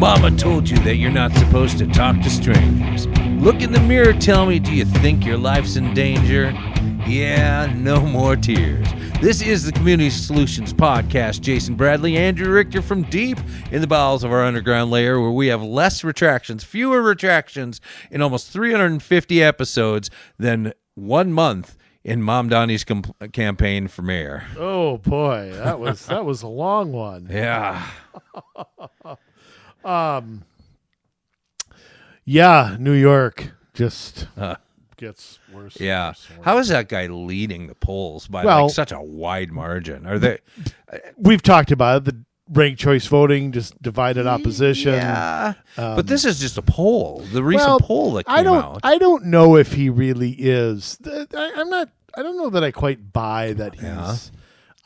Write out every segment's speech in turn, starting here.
Mama told you that you're not supposed to talk to strangers. Look in the mirror, tell me, do you think your life's in danger? Yeah, no more tears. This is the Community Solutions Podcast. Jason Bradley, Andrew Richter from deep in the bowels of our underground layer, where we have fewer retractions in almost 350 episodes than 1 month in Mom Donnie's campaign for mayor. Oh boy, that was a long one. Yeah. Yeah, New York just gets worse. Yeah. And worse. How is that guy leading the polls by such a wide margin? Are they? We've talked about it. The ranked choice voting, just divided opposition. Yeah. But this is just a poll. The recent poll that came out. I don't know if he really is. I don't know that I quite buy that he's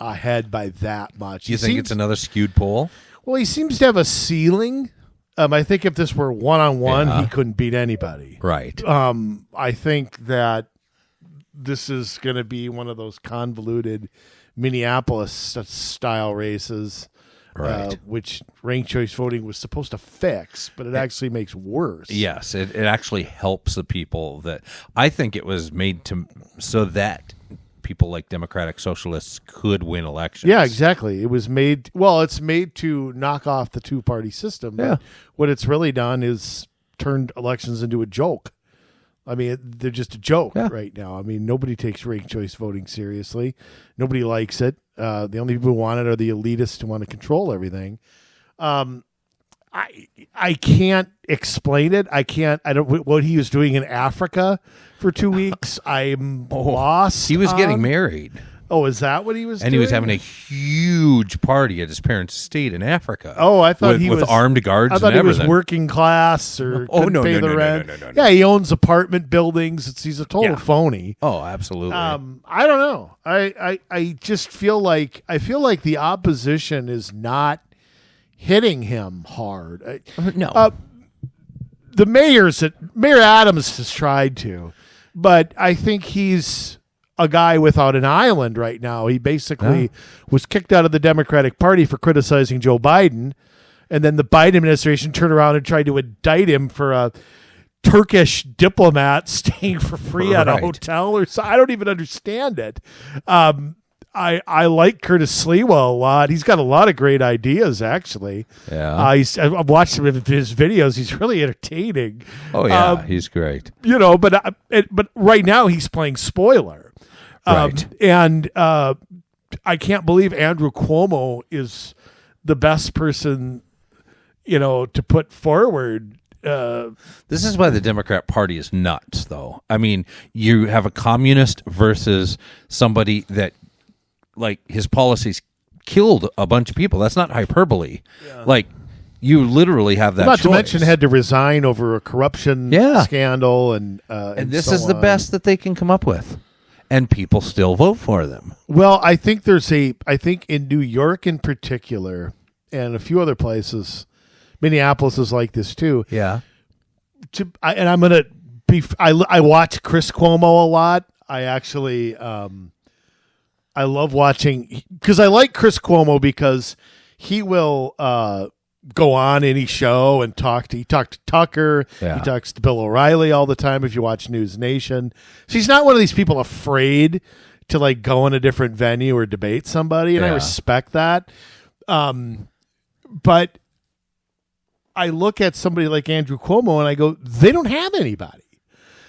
ahead by that much. You think it's another skewed poll? Well, he seems to have a ceiling. I think if this were one-on-one, he couldn't beat anybody. Right. I think that this is going to be one of those convoluted Minneapolis-style races, right? Which ranked choice voting was supposed to fix, but it actually makes worse. Yes, it actually helps the people that I think it was made so that people like Democratic Socialists could win elections. Yeah, exactly. It was made. Well, it's made to knock off the two-party system. But what it's really done is turned elections into a joke. I mean, they're just a joke right now. I mean, nobody takes ranked choice voting seriously. Nobody likes it. The only people who want it are the elitists who want to control everything. I can't explain it. I don't. What he was doing in Africa for 2 weeks, I'm lost. He was getting married. Oh, is that what he was doing? And he was having a huge party at his parents' estate in Africa. Oh, I thought he was with armed guards. I thought and he was everything. working class or couldn't pay the rent. No. Yeah, he owns apartment buildings. He's a total phony. Oh, absolutely. I don't know. I just feel like the opposition is not hitting him hard. No. The Mayor Adams has tried to, but I think he's a guy without an island right now. He basically was kicked out of the Democratic Party for criticizing Joe Biden, and then the Biden administration turned around and tried to indict him for a Turkish diplomat staying for free at a hotel or so. I don't even understand it. I like Curtis Sliwa a lot. He's got a lot of great ideas, actually. Yeah. I've watched some of his videos. He's really entertaining. Oh, yeah. He's great. But right now he's playing spoiler. Right. And I can't believe Andrew Cuomo is the best person, to put forward. This is why the Democrat Party is nuts, though. I mean, you have a communist versus somebody that, like, his policies killed a bunch of people. That's not hyperbole. Yeah. Like, you literally have that Not choice. to mention had to resign over a corruption scandal. And this is the best that they can come up with. And people still vote for them. Well, I think in New York in particular, and a few other places, Minneapolis is like this too. Yeah. And I'm gonna be. I watch Chris Cuomo a lot. I actually, I love watching because I like Chris Cuomo because he will go on any show and he talked to Tucker. Yeah. He talks to Bill O'Reilly all the time if you watch News Nation. So he's not one of these people afraid to like go in a different venue or debate somebody, and I respect that. But I look at somebody like Andrew Cuomo and I go, they don't have anybody.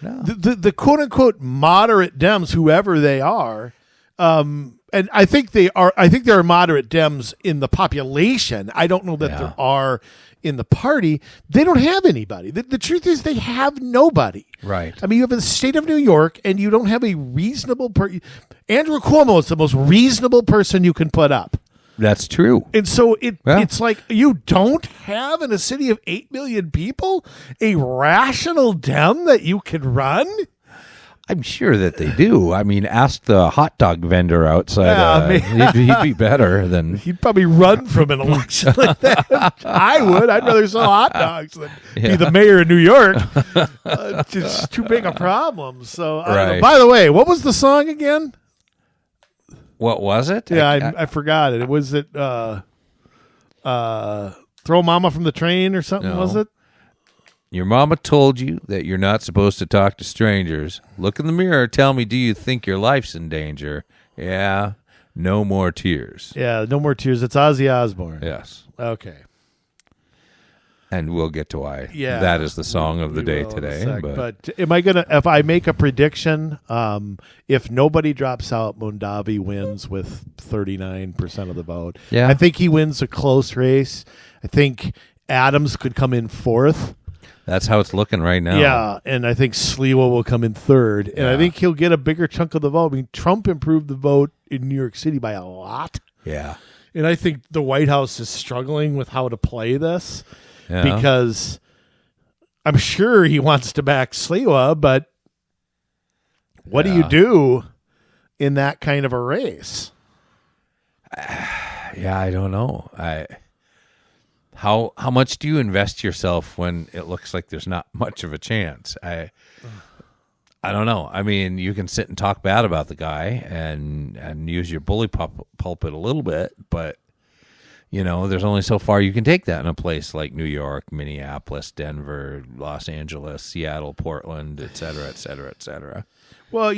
No. The quote unquote moderate Dems, whoever they are, and I think there are moderate Dems in the population. I don't know that there are in the party. They don't have anybody. The truth is they have nobody. Right. I mean, you have the state of New York, and you don't have a reasonable Andrew Cuomo is the most reasonable person you can put up. That's true. And so it's like you don't have in a city of 8 million people a rational Dem that you can run? I'm sure that they do. I mean, ask the hot dog vendor outside. He'd be better than... He'd probably run from an election like that. I would. I'd rather sell hot dogs than be the mayor of New York. It's just too big a problem. So, I don't know. By the way, what was the song again? What was it? Yeah, I forgot it. Was it... throw mama from the train or something, No. was it? Your mama told you that you're not supposed to talk to strangers. Look in the mirror. Tell me, do you think your life's in danger? Yeah. No more tears. Yeah, No More Tears. It's Ozzy Osbourne. Yes. Okay. And we'll get to why Yeah. that is the song of the We day will in a today. sec. But But am I gonna? If I make a prediction, if nobody drops out, Mondavi wins with 39% of the vote. Yeah. I think he wins a close race. I think Adams could come in fourth. that's how it's looking right now. Yeah, and I think Sliwa will come in third, and I Yeah. think he'll get a bigger chunk of the vote. I mean, Trump improved the vote in New York City by a lot, Yeah. and I think the White House is struggling with how to play this. Yeah. Because I'm sure he wants to back Sliwa, but what do you do in that kind of a race? Yeah, I don't know. How much do you invest yourself when it looks like there's not much of a chance? I don't know. I mean, you can sit and talk bad about the guy and use your bully pulpit a little bit, but there's only so far you can take that in a place like New York, Minneapolis, Denver, Los Angeles, Seattle, Portland, et cetera, et cetera, et cetera. Well,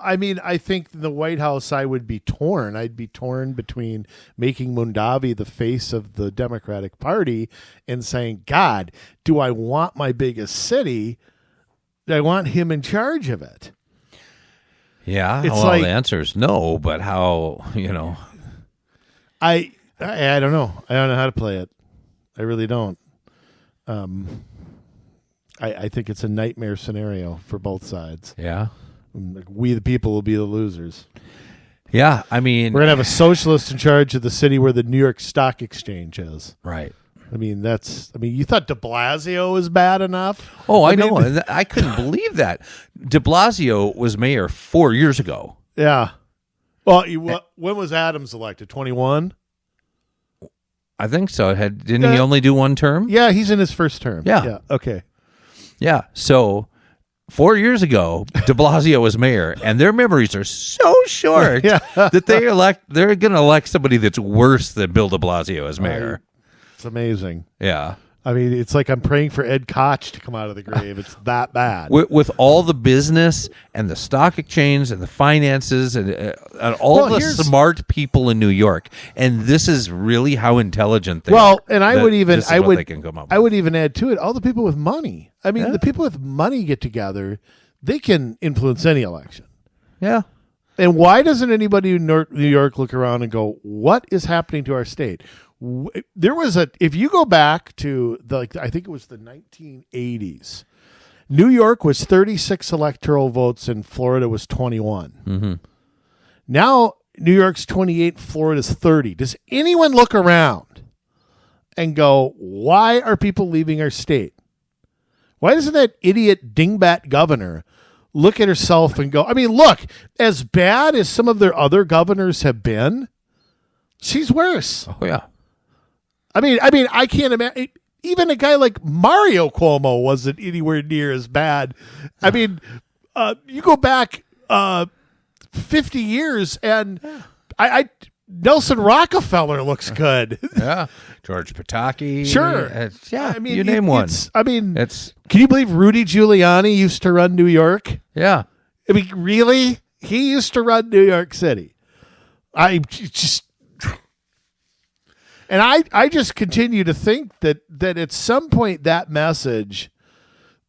I mean, I think the White House, I would be torn. I'd be torn between making Mondavi the face of the Democratic Party and saying, God, do I want my biggest city? Do I want him in charge of it? Yeah, It's well, like- the answer is no, but how, I don't know. I don't know how to play it. I really don't. I think it's a nightmare scenario for both sides. yeah. Like, we, the people, will be the losers. Yeah, I mean, We're going to have a socialist in charge of the city where the New York Stock Exchange is. right. I mean, you thought de Blasio was bad enough? Oh, I mean, know. And I couldn't believe that. De Blasio was mayor 4 years ago. Yeah. Well, when was Adams elected? 21? I think so. Didn't he only do one term? Yeah, he's in his first term. Yeah. Yeah. Okay. Yeah. So 4 years ago, de Blasio was mayor, and their memories are so short Yeah. that they're going to elect somebody that's worse than Bill de Blasio as mayor. It's amazing. Yeah. I mean, it's like I'm praying for Ed Koch to come out of the grave. It's that bad. With all the business and the stock exchange and the finances and all the smart people in New York, and this is really how intelligent they are. Well, and I would even they can come up with. I would even add to it all the people with money. I mean, the people with money get together; they can influence any election. Yeah. And why doesn't anybody in New York look around and go, "What is happening to our state?" There was if you go back to I think it was the 1980s. New York was 36 electoral votes and Florida was 21. Mm-hmm. Now New York's 28, Florida's 30. Does anyone look around and go, why are people leaving our state? Why doesn't that idiot dingbat governor look at herself and go, I mean, look, as bad as some of their other governors have been, she's worse. Oh yeah. I mean, I can't imagine. Even a guy like Mario Cuomo wasn't anywhere near as bad. I mean, you go back 50 years, and Nelson Rockefeller looks good. Yeah. George Pataki. Sure. Yeah. I mean, you name one. Can you believe Rudy Giuliani used to run New York? Yeah. I mean, really? He used to run New York City. And I just continue to think that at some point that message,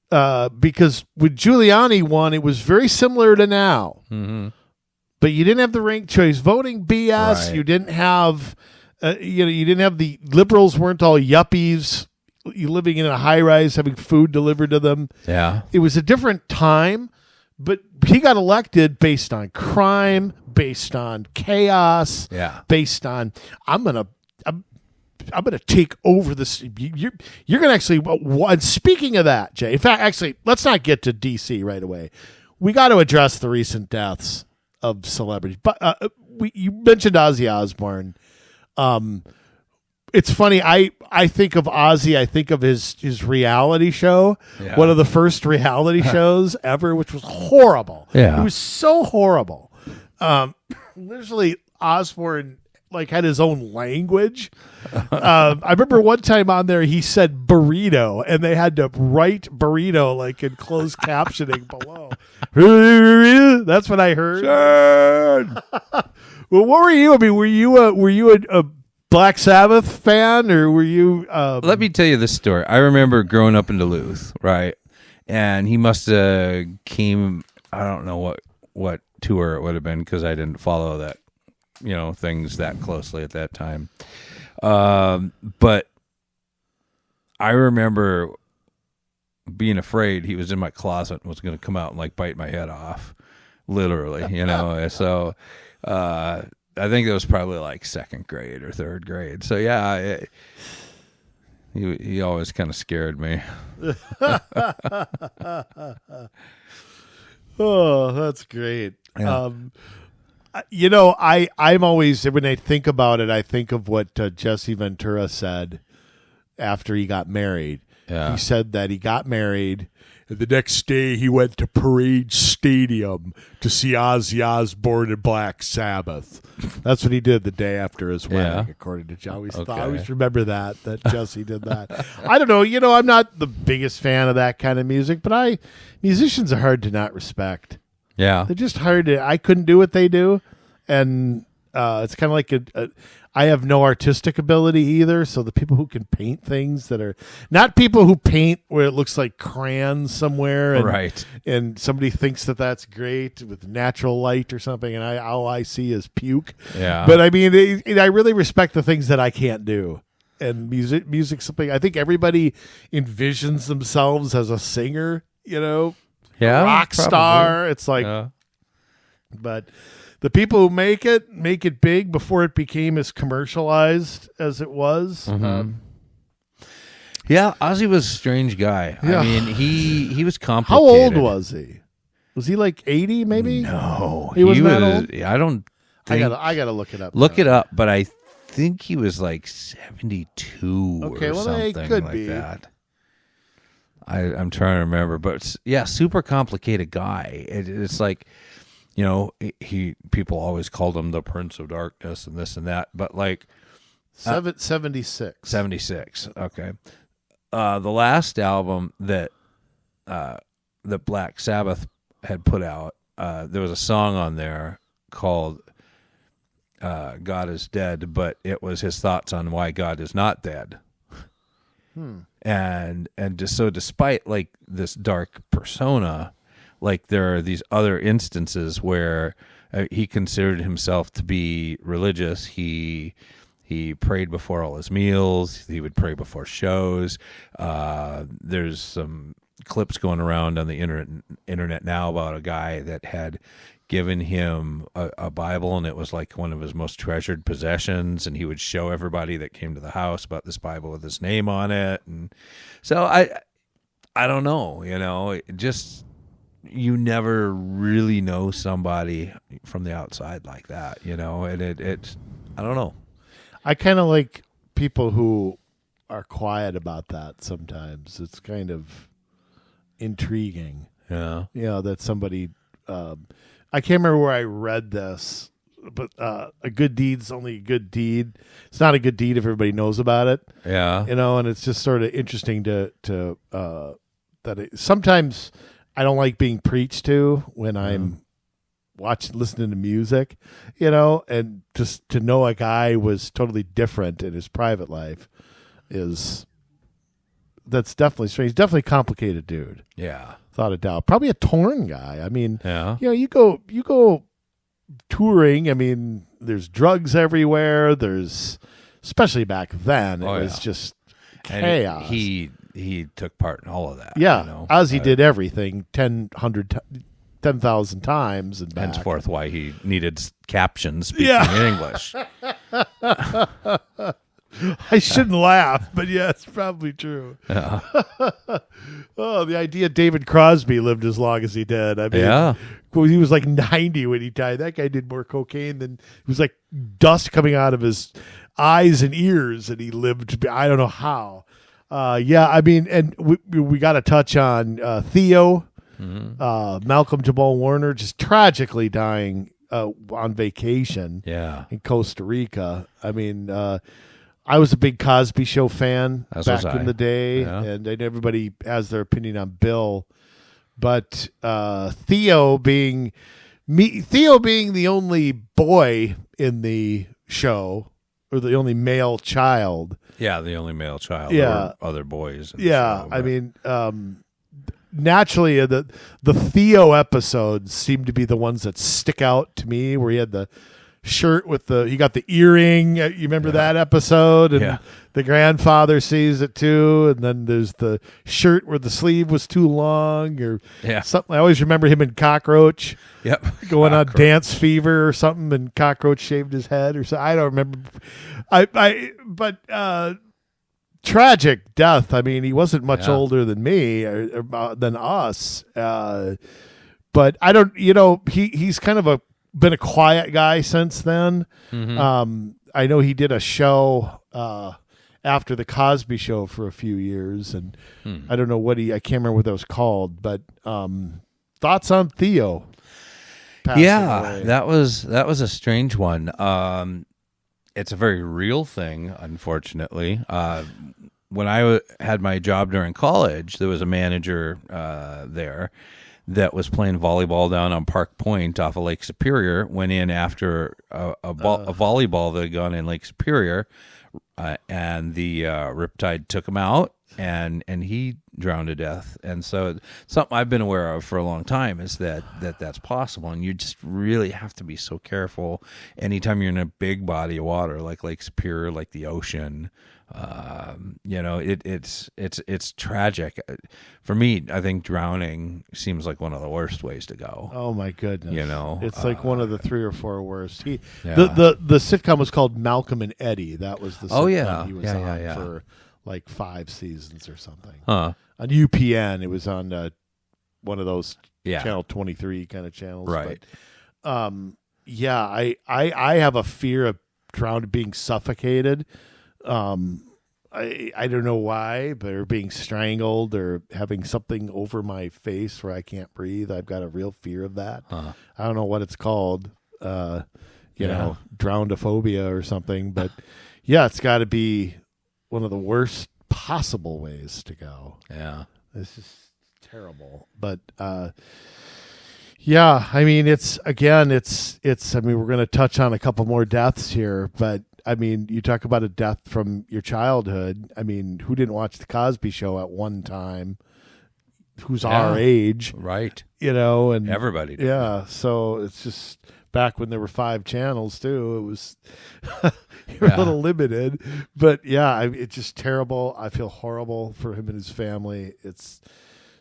because with Giuliani won, it was very similar to now. Mm-hmm. But you didn't have the ranked choice voting BS. Right. You didn't have, you didn't have the liberals weren't all yuppies. You living in a high rise, having food delivered to them. Yeah. It was a different time, but he got elected based on crime, based on chaos, based on I'm gonna take over this. You're gonna actually. And speaking of that, Jay. In fact, actually, let's not get to DC right away. We got to address the recent deaths of celebrities. But you mentioned Ozzy Osbourne. It's funny. I think of Ozzy. I think of his reality show. Yeah. One of the first reality shows ever, which was horrible. Yeah, it was so horrible. Literally, Osbourne like had his own language. I remember one time on there he said burrito, and they had to write burrito like in closed captioning below. That's what I heard. Sure. Well, what were you? I mean, were you a Black Sabbath fan, or were you? Let me tell you this story. I remember growing up in Duluth, right? And he must have came. I don't know what tour it would have been because I didn't follow that, things that closely at that time. But I remember being afraid he was in my closet and was going to come out and like bite my head off, literally. So I think it was probably like second grade or third grade. So yeah, he always kind of scared me. Oh, that's great. Yeah. I'm always, when I think about it, I think of what Jesse Ventura said after he got married. Yeah. He said that he got married, and the next day he went to Parade Stadium to see Ozzy Osbourne and Black Sabbath. That's what he did the day after his wedding, according to John. I always remember that Jesse did that. I don't know. I'm not the biggest fan of that kind of music, but musicians are hard to not respect. Yeah. They're just hard to. I couldn't do what they do, and it's kind of like I have no artistic ability either. So the people who can paint things that are not people who paint where it looks like crayons somewhere, and, right? And somebody thinks that that's great with natural light or something, and all I see is puke. Yeah. But I mean, I really respect the things that I can't do. And music, something I think everybody envisions themselves as a singer. Yeah, rock probably. star. It's like, but the people who make it big before it became as commercialized as it was. Mm-hmm. Yeah, Ozzy was a strange guy. Yeah. I mean, he was How complicated. old was he? Was he like 80 maybe? No, He wasn't that old? I don't. Think, I gotta look it up. Look it up, but I think he was like 72 Okay, or well, something it could like be. that. I'm trying to remember, but yeah, super complicated guy. It's like, people always called him the Prince of Darkness and this and that, but like 76. 76. Okay. The last album that Black Sabbath had put out, there was a song on there called God is Dead, but it was his thoughts on why God is not dead. And just so despite like this dark persona, like there are these other instances where he considered himself to be religious. He prayed before all his meals. He would pray before shows. There's some clips going around on the internet now about a guy that had given him a Bible, and it was like one of his most treasured possessions, and he would show everybody that came to the house about this Bible with his name on it. And so I don't know, you never really know somebody from the outside like that, and it's I don't know. I kind of like people who are quiet about that sometimes. It's kind of intriguing. Yeah. That somebody I can't remember where I read this, but a good deed's only a good deed. It's not a good deed if everybody knows about it. Yeah. And it's just sort of interesting sometimes I don't like being preached to when I'm listening to music, and just to know a guy was totally different in his private life that's definitely strange. Definitely a complicated dude. Yeah. Without a doubt. Probably a torn guy. I mean, you go touring. I mean, there's drugs everywhere. There's, especially back then, it was just chaos. And he took part in all of that. Yeah. Ozzy did everything 10,000 times and back. Henceforth why he needed captions speaking in English. I shouldn't laugh, but yeah, it's probably true. Yeah. Oh, the idea David Crosby lived as long as he did. I mean, he was like 90 when he died. That guy did more cocaine than, it was like dust coming out of his eyes and ears, and he lived, I don't know how. I mean, and we got to touch on Theo, Malcolm Jamal Warner, just tragically dying on vacation Yeah. in Costa Rica. I mean, I was a big Cosby Show fan back in the day, and everybody has their opinion on Bill. But Theo being the only boy in the show, or the only male child. Yeah, the only male child. Yeah. There were other boys. Yeah, show, I mean, naturally, the Theo episodes seem to be the ones that stick out to me, where he had the shirt with he got the earring. You remember that episode? And the grandfather sees it too. And then there's the shirt where the sleeve was too long, or something. I always remember him in Cockroach. Yep. Going on Dance Fever or something, and Cockroach shaved his head or something. I don't remember. But tragic death. I mean, he wasn't much older than me or than us. But I don't, he's kind of been a quiet guy since then. Mm-hmm. I know he did a show after the Cosby Show for a few years, and I don't know I can't remember what that was called, but thoughts on Theo? Away. that was a strange one. It's a very real thing, unfortunately. When I had my job during college, there was a manager there that was playing volleyball down on Park Point off of Lake Superior. Went in after a volleyball that had gone in Lake Superior, and the riptide took him out, and he drowned to death. And so something I've been aware of for a long time is that's possible, and you just really have to be so careful anytime you're in a big body of water like Lake Superior, like the ocean. It's tragic. For me, I think drowning seems like one of the worst ways to go. Oh my goodness! It's like one of the 3 or 4 worst. The sitcom was called Malcolm and Eddie. That was the sitcom he was on for like 5 seasons or something. On UPN, it was on one of those Channel 23 kind of channels. Right. But, I have a fear of being suffocated. I don't know why, but or being strangled or having something over my face where I can't breathe. I've got a real fear of that. I don't know what it's called. Drowndophobia or something, but it's got to be one of the worst possible ways to go. Yeah. This is terrible. But I mean, we're going to touch on a couple more deaths here, but I mean, you talk about a death from your childhood. I mean, who didn't watch the Cosby Show at one time? Who's our age, right? And everybody did. Yeah, so it's just back when there were 5 channels too. It was you're a little limited, but it's just terrible. I feel horrible for him and his family. It's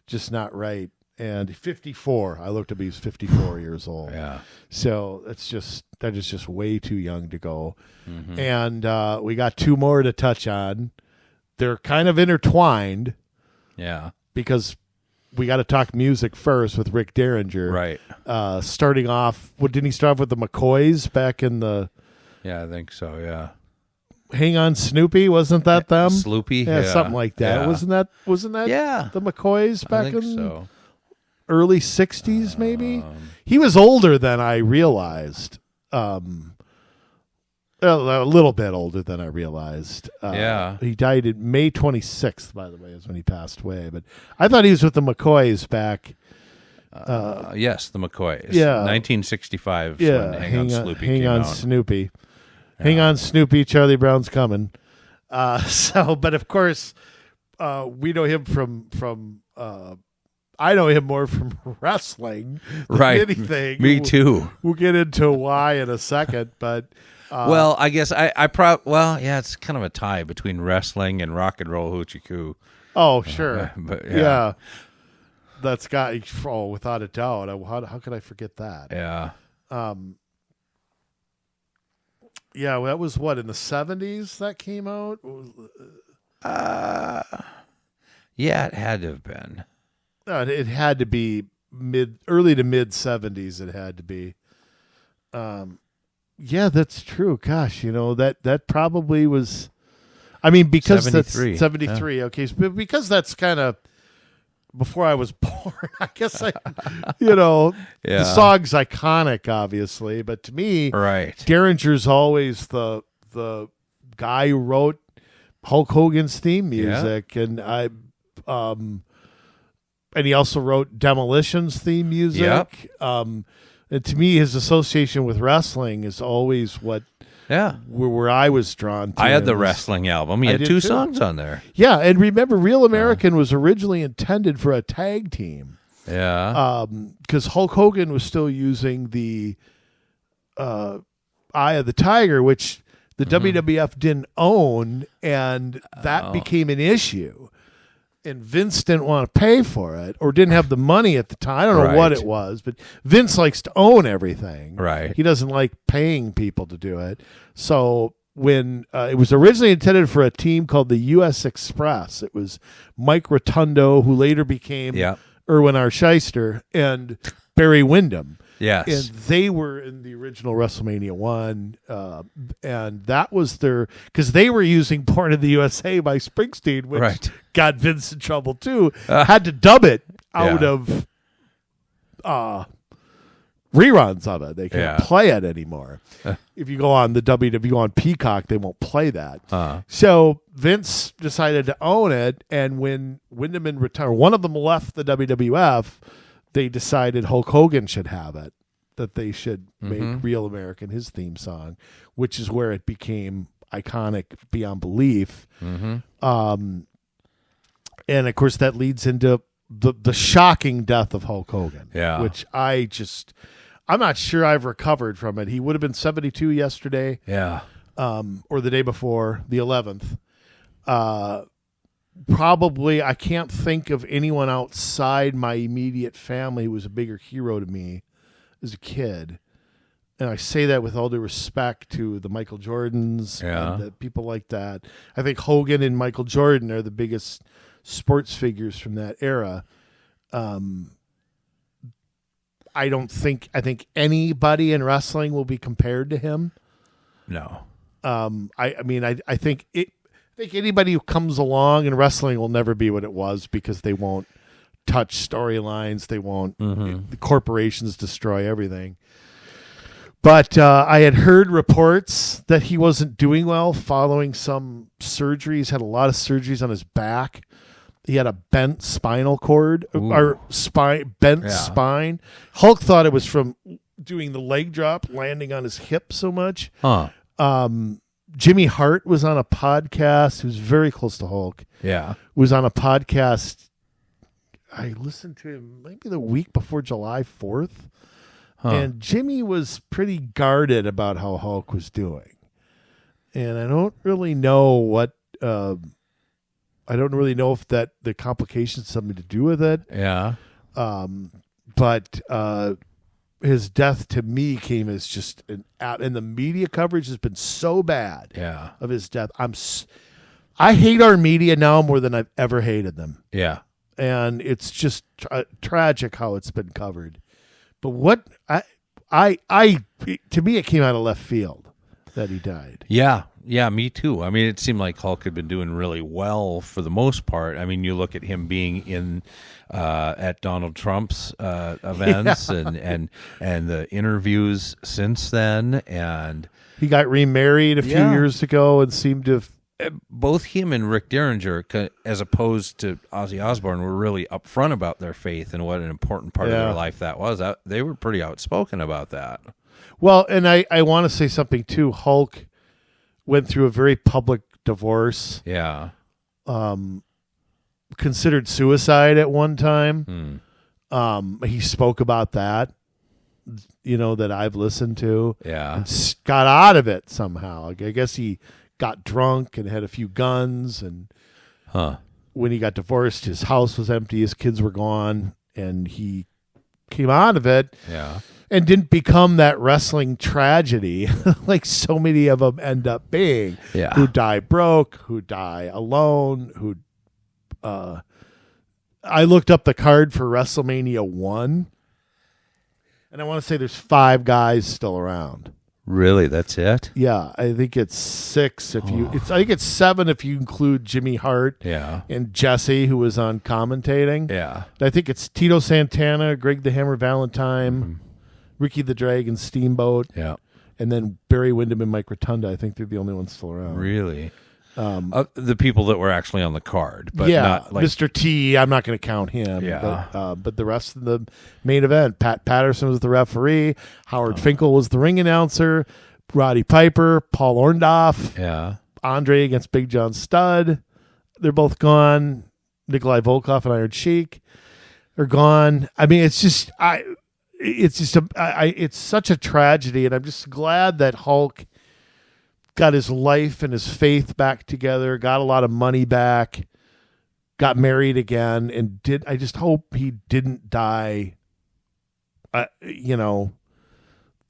just not right. And 54. I looked up; he was 54 years old. Yeah. So that is just way too young to go. Mm-hmm. And we got 2 more to touch on. They're kind of intertwined. Yeah. Because we got to talk music first with Rick Derringer. Right. Starting off, didn't he start off with the McCoys back in the? Yeah, I think so. Yeah. Hang on, Snoopy, wasn't that them? Sloopy. Yeah, something like that. Yeah. Wasn't that? The McCoys back I think in so. Early 60s, maybe? He was older than I realized. A little bit older than I realized. He died in May 26th, by the way, is when he passed away. But I thought he was with the McCoys back. Yes, the McCoys. Yeah. 1965 when Hang on, Sloopy Hang came on, out. Snoopy. Hang on, Snoopy, Charlie Brown's coming. But of course, we know him from I know him more from wrestling than anything. Me too. We'll get into why in a second, but well, I guess it's kind of a tie between wrestling and rock and roll hoochie coo. Oh, sure. But that's got without a doubt. How could I forget that? Yeah. That was what, in the 70s that came out? It had to have been. It had to be early to mid 70s. It had to be. That's true. Gosh, that probably was. I mean, because 73. that's 73. Yeah. Okay, but because that's kind of before I was born. I guess the song's iconic, obviously, but to me, Right. Derringer's always the guy who wrote Hulk Hogan's theme music, and he also wrote Demolition's theme music. Yep. And to me, his association with wrestling is always where I was drawn to. I had the wrestling album. He had 2 too. songs on there. Yeah, and remember, Real American was originally intended for a tag team. Yeah. Because Hulk Hogan was still using the Eye of the Tiger, which the WWF didn't own, and that became an issue. And Vince didn't want to pay for it, or didn't have the money at the time. I don't know what it was, but Vince likes to own everything. Right. He doesn't like paying people to do it. So when it was originally intended for a team called the U.S. Express, it was Mike Rotundo, who later became Erwin R. Shyster, and Barry Windham. Yes. And they were in the original WrestleMania 1. And that was because they were using Born in the USA by Springsteen, which got Vince in trouble too. Had to dub it out of reruns of it. They can't play it anymore. If you go on on Peacock, they won't play that. So Vince decided to own it. And when Windham and Rotundo, one of them left the WWF, they decided Hulk Hogan should have it, that they should make Real American his theme song, which is where it became iconic beyond belief. And of course, that leads into the shocking death of Hulk Hogan, which I'm not sure I've recovered from it. He would have been 72 yesterday, or the day before, the 11th. Probably, I can't think of anyone outside my immediate family who was a bigger hero to me as a kid. And I say that with all due respect to the Michael Jordans and the people like that. I think Hogan and Michael Jordan are the biggest sports figures from that era. I think anybody in wrestling will be compared to him. No. I think anybody who comes along in wrestling will never be what it was, because they won't touch storylines. They won't. The corporations destroy everything. But I had heard reports that he wasn't doing well following some surgeries. Had a lot of surgeries on his back. He had a bent spinal cord or bent spine. Hulk thought it was from doing the leg drop, landing on his hip so much. Jimmy Hart was on a podcast. He was very close to Hulk. Yeah. Was on a podcast. I listened to him maybe the week before July 4th. And Jimmy was pretty guarded about how Hulk was doing. And I don't really know if that the complications had something to do with it. Yeah. But his death to me came as just and the media coverage has been so bad of his death. I hate our media now more than I've ever hated them. Yeah. And it's just tragic how it's been covered. But to me, it came out of left field that he died. Yeah. Yeah, me too. I mean, it seemed like Hulk had been doing really well for the most part. I mean, you look at him being in at Donald Trump's events and the interviews since then, and he got remarried a few years ago and seemed to have. Both him and Rick Derringer, as opposed to Ozzy Osbourne, were really upfront about their faith and what an important part of their life that was. They were pretty outspoken about that. Well, and I want to say something too. Hulk went through a very public divorce. Yeah. Considered suicide at one time. He spoke about that, that I've listened to. Yeah. And got out of it somehow. I guess he got drunk and had a few guns. And when he got divorced, his house was empty. His kids were gone. And he came out of it. Yeah. And didn't become that wrestling tragedy like so many of them end up being. Yeah. Who die broke, who die alone, who I looked up the card for WrestleMania 1, and I want to say there's 5 guys still around. Really, that's it? Yeah, I think it's 6 if you. I think it's 7 if you include Jimmy Hart. Yeah. And Jesse, who was on commentating. Yeah. I think it's Tito Santana, Greg the Hammer Valentine, Ricky the Dragon Steamboat. Yeah. And then Barry Windham and Mike Rotunda. I think they're the only ones still around. Really? The people that were actually on the card, but yeah, not like Mr. T. I'm not going to count him. Yeah. but the rest of the main event, Pat Patterson was the referee. Howard Finkel was the ring announcer. Roddy Piper, Paul Orndorff. Yeah. Andre against Big John Studd. They're both gone. Nikolai Volkov and Iron Sheik are gone. I mean, it's such a tragedy, and I'm just glad that Hulk got his life and his faith back together, got a lot of money back, got married again, and I just hope he didn't die, the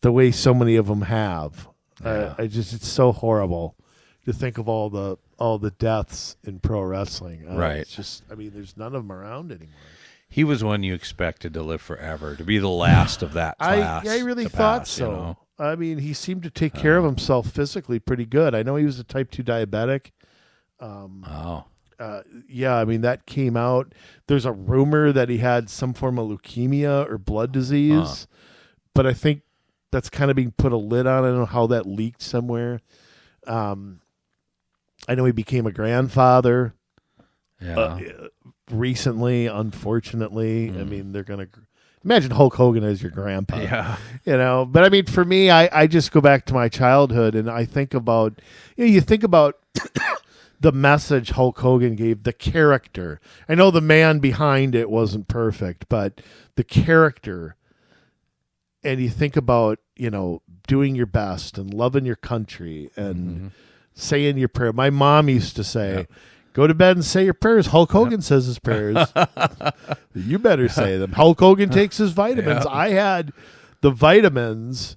way so many of them have. Yeah. It's so horrible to think of all the deaths in pro wrestling. Right. It's just, I mean, there's none of them around anymore. He was one you expected to live forever, to be the last of that class. I really to thought pass, so. You know? I mean, he seemed to take care of himself physically pretty good. I know he was a type 2 diabetic. Yeah, I mean, that came out. There's a rumor that he had some form of leukemia or blood disease, but I think that's kind of being put a lid on. I don't know how that leaked somewhere. I know he became a grandfather recently, unfortunately. I mean, they're going to imagine Hulk Hogan as your grandpa. Yeah. But I mean, for me, I just go back to my childhood and I think about, you think about the message Hulk Hogan gave, the character. I know the man behind it wasn't perfect, but the character. And you think about, doing your best and loving your country and saying your prayer. My mom used to say, go to bed and say your prayers. Hulk Hogan says his prayers. You better say them. Hulk Hogan takes his vitamins. I had the vitamins,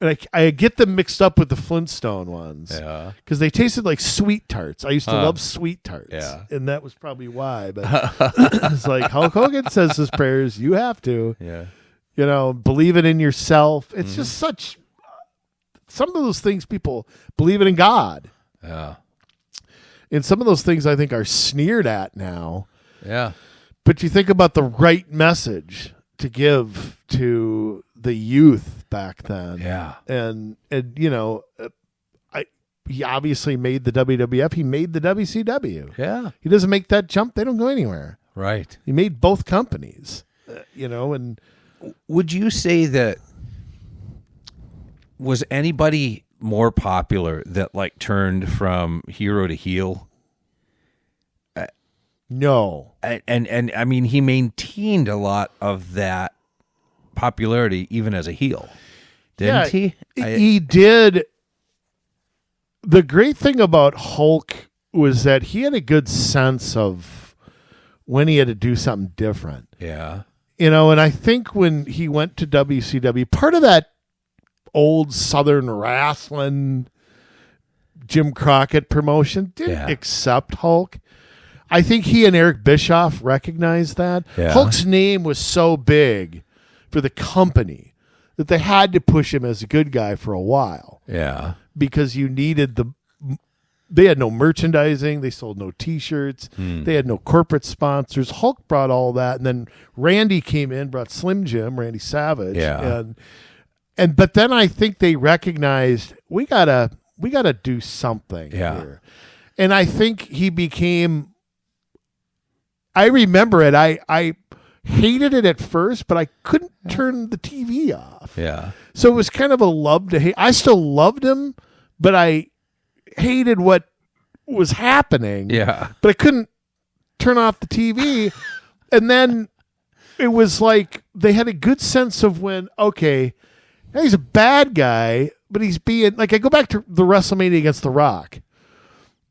and I get them mixed up with the Flintstone ones. Yeah. Because they tasted like sweet tarts. I used to love sweet tarts. Yeah. And that was probably why. But it's like Hulk Hogan says his prayers. You have to. Yeah. Believe it in yourself. It's just such, some of those things people believe it in God. Yeah. And some of those things I think are sneered at now. Yeah. But you think about the right message to give to the youth back then. Yeah. And he obviously made the WWF. He made the WCW. Yeah. He doesn't make that jump. They don't go anywhere. Right. He made both companies, and would you say that was anybody more popular that like turned from hero to heel? no. And I mean, he maintained a lot of that popularity even as a heel, didn't he? He did. The great thing about Hulk was that he had a good sense of when he had to do something different. Yeah. And I think when he went to WCW, part of that old Southern wrestling Jim Crockett promotion didn't accept Hulk. I think he and Eric Bischoff recognized that. Yeah. Hulk's name was so big for the company that they had to push him as a good guy for a while. Yeah. Because you needed they had no merchandising. They sold no T-shirts. They had no corporate sponsors. Hulk brought all that. And then Randy came in, brought Slim Jim, Randy Savage. Yeah. But then I think they recognized we gotta do something here. And I think he became, I remember it. I hated it at first, but I couldn't turn the TV off. Yeah. So it was kind of a love to hate. I still loved him, but I hated what was happening. Yeah. But I couldn't turn off the TV. And then it was like they had a good sense of when, okay, now he's a bad guy, but he's being, like, I go back to the WrestleMania against The Rock.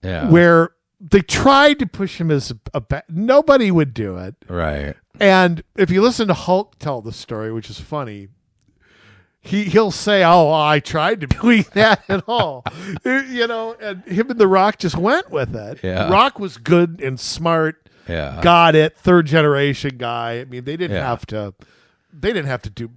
Yeah. Where they tried to push him as a bad, nobody would do it. Right. And if you listen to Hulk tell the story, which is funny, he'll say, "Oh, I tried to be that at all," and him and The Rock just went with it. Yeah. Rock was good and smart. Yeah. Got it. Third generation guy. I mean, they didn't have to. They didn't have to do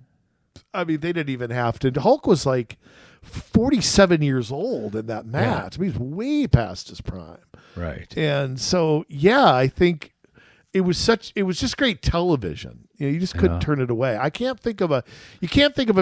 I mean, they didn't even have to. Hulk was like 47 years old in that match. I mean, he's way past his prime. Right. And so, I think it was just great television. You just couldn't turn it away. You can't think of a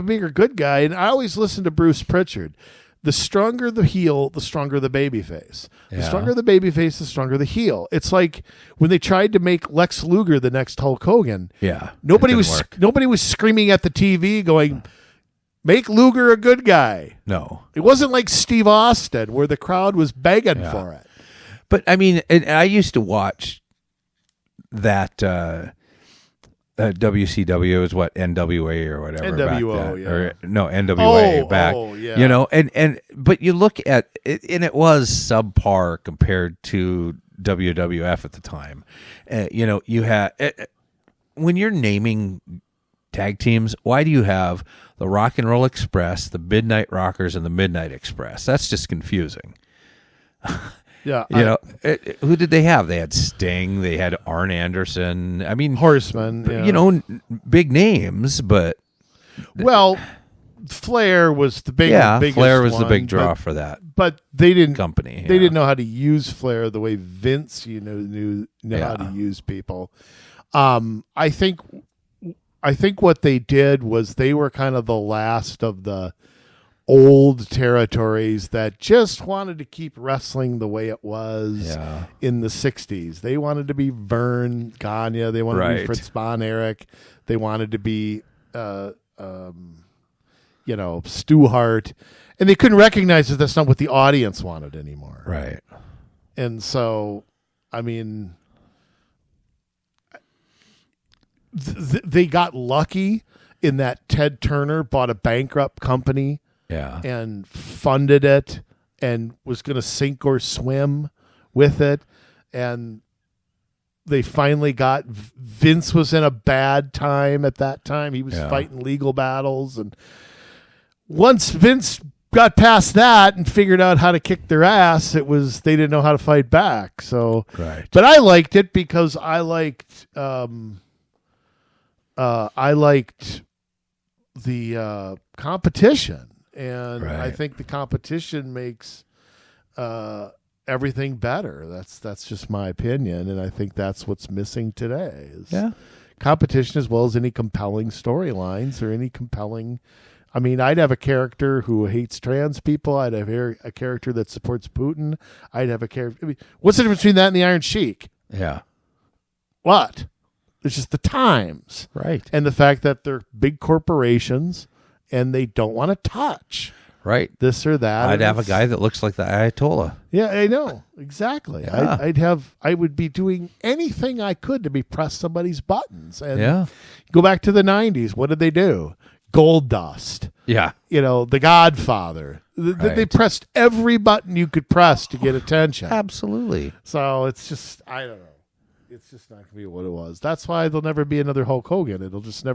bigger good guy. And I always listen to Bruce Pritchard. The stronger the heel, the stronger the babyface. The stronger the babyface, the stronger the heel. It's like when they tried to make Lex Luger the next Hulk Hogan. Yeah. Nobody was screaming at the TV going, make Luger a good guy. No. It wasn't like Steve Austin where the crowd was begging for it. But I mean, I used to watch that WCW is what, NWA or whatever. NWO, back then. Or, no, NWA back. Oh, yeah. You know, but you look at it, and it was subpar compared to WWF at the time. You know, you had when you're naming tag teams, why do you have the Rock and Roll Express, the Midnight Rockers, and the Midnight Express? That's just confusing. Yeah, you know, who did they have? They had Sting. They had Arn Anderson. I mean, Horseman. Yeah. You know, big names, but Flair was the biggest Flair was one, the big draw for that. But they didn't company. They didn't know how to use Flair the way Vince, knew how to use people. I think what they did was they were kind of the last of the old territories that just wanted to keep wrestling the way it was in the 60s. They wanted to be Vern Gagne. They wanted to be Fritz Von Erich. They wanted to be, Stu Hart. And they couldn't recognize that that's not what the audience wanted anymore. Right. And so, I mean, they got lucky in that Ted Turner bought a bankrupt company. Yeah. And funded it and was going to sink or swim with it. And they finally got Vince was in a bad time at that time. He was fighting legal battles. And once Vince got past that and figured out how to kick their ass, they didn't know how to fight back. So, but I liked it because I liked the competition. And I think the competition makes everything better. That's just my opinion, and I think that's what's missing today. Competition as well as any compelling storylines or any compelling. I mean, I'd have a character who hates trans people. I'd have a character that supports Putin. I'd have a character. I mean, what's the difference between that and the Iron Sheik? Yeah. What? It's just the times, right, and the fact that they're big corporations. And they don't want to touch this or that. I'd have a guy that looks like the Ayatollah. Yeah, I know. Exactly. Yeah. I would be doing anything I could to be press somebody's buttons. And go back to the 90s. What did they do? Gold Dust. Yeah. The Godfather. They pressed every button you could press to get attention. Absolutely. So it's just, I don't know. It's just not going to be what it was. That's why there'll never be another Hulk Hogan. It'll just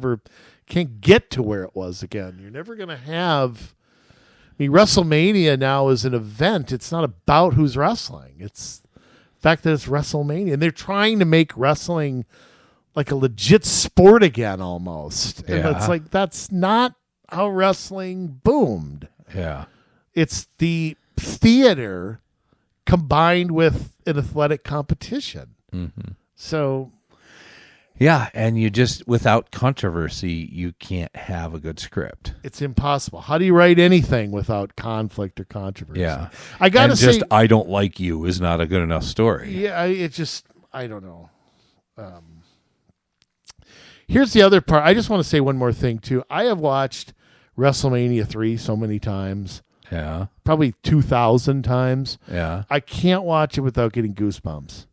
can't get to where it was again. You're never going to have. I mean, WrestleMania now is an event. It's not about who's wrestling. It's the fact that it's WrestleMania. And they're trying to make wrestling like a legit sport again almost. And it's like, that's not how wrestling boomed. Yeah. It's the theater combined with an athletic competition. Mm-hmm. So, yeah, and you just, without controversy, you can't have a good script. It's impossible. How do you write anything without conflict or controversy? Yeah. I got to say, I don't like you is not a good enough story. Yeah, I don't know. Here's the other part. I just want to say one more thing, too. I have watched WrestleMania 3 so many times. Yeah. Probably 2,000 times. Yeah. I can't watch it without getting goosebumps.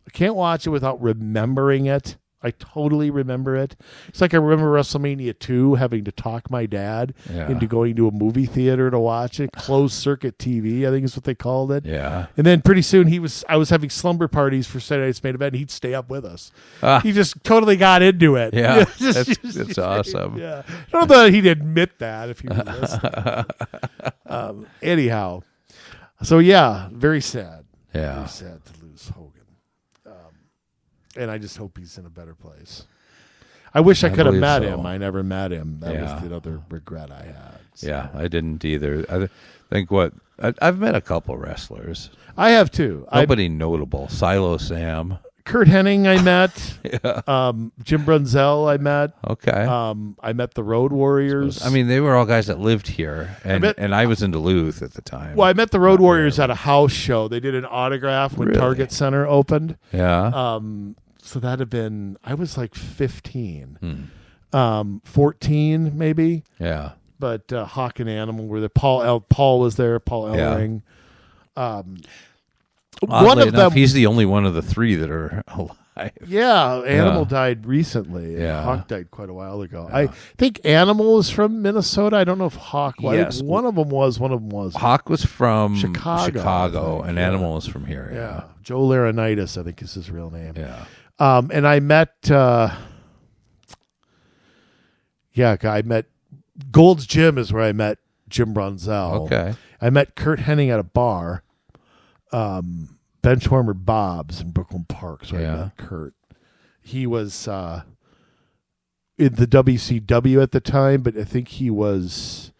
I can't watch it without remembering it. I totally remember it. It's like I remember WrestleMania 2 having to talk my dad into going to a movie theater to watch it. Closed circuit TV, I think is what they called it. Yeah. And then pretty soon I was having slumber parties for Saturday Night's Main Event, and he'd stay up with us. He just totally got into it. Yeah. That's awesome. Yeah. I don't know that he'd admit that if he were listening. Anyhow. So, very sad. Yeah. Very sad to lose Hogan. And I just hope he's in a better place. I wish I could have believe met so. him. I never met him. That Yeah. was the other regret I had. So. Yeah, I didn't either. I think I've met a couple wrestlers. I have too. Nobody notable. Silo Sam. Kurt Hennig I met. Yeah. Jim Brunzell I met. Okay. I met the Road Warriors. I mean, they were all guys that lived here, and I was in Duluth at the time. Well, I met the Road Warriors at a house show. They did an autograph when Really? Target Center opened. Yeah. So that had been, I was like 15, 14 maybe. Yeah. But Hawk and Animal were there. Paul was there. Paul Ellering. Oddly One of enough, them. he's the only one of the three that are alive. Yeah, Animal Yeah. died recently. Yeah. Hawk died quite a while ago. Yeah. I think Animal is from Minnesota. I don't know if Hawk was. Yes. One of them was. One of them was. Hawk was from Chicago, I think, and yeah. Animal was from here. Yeah. Joe Laurinaitis, I think is his real name. Yeah. And I met, I met Gold's Gym is where I met Jim Brunzell. Okay. I met Kurt Hennig at a bar, Benchwarmer Bob's in Brooklyn Park. So I met Kurt. He was in the WCW at the time, but I think he was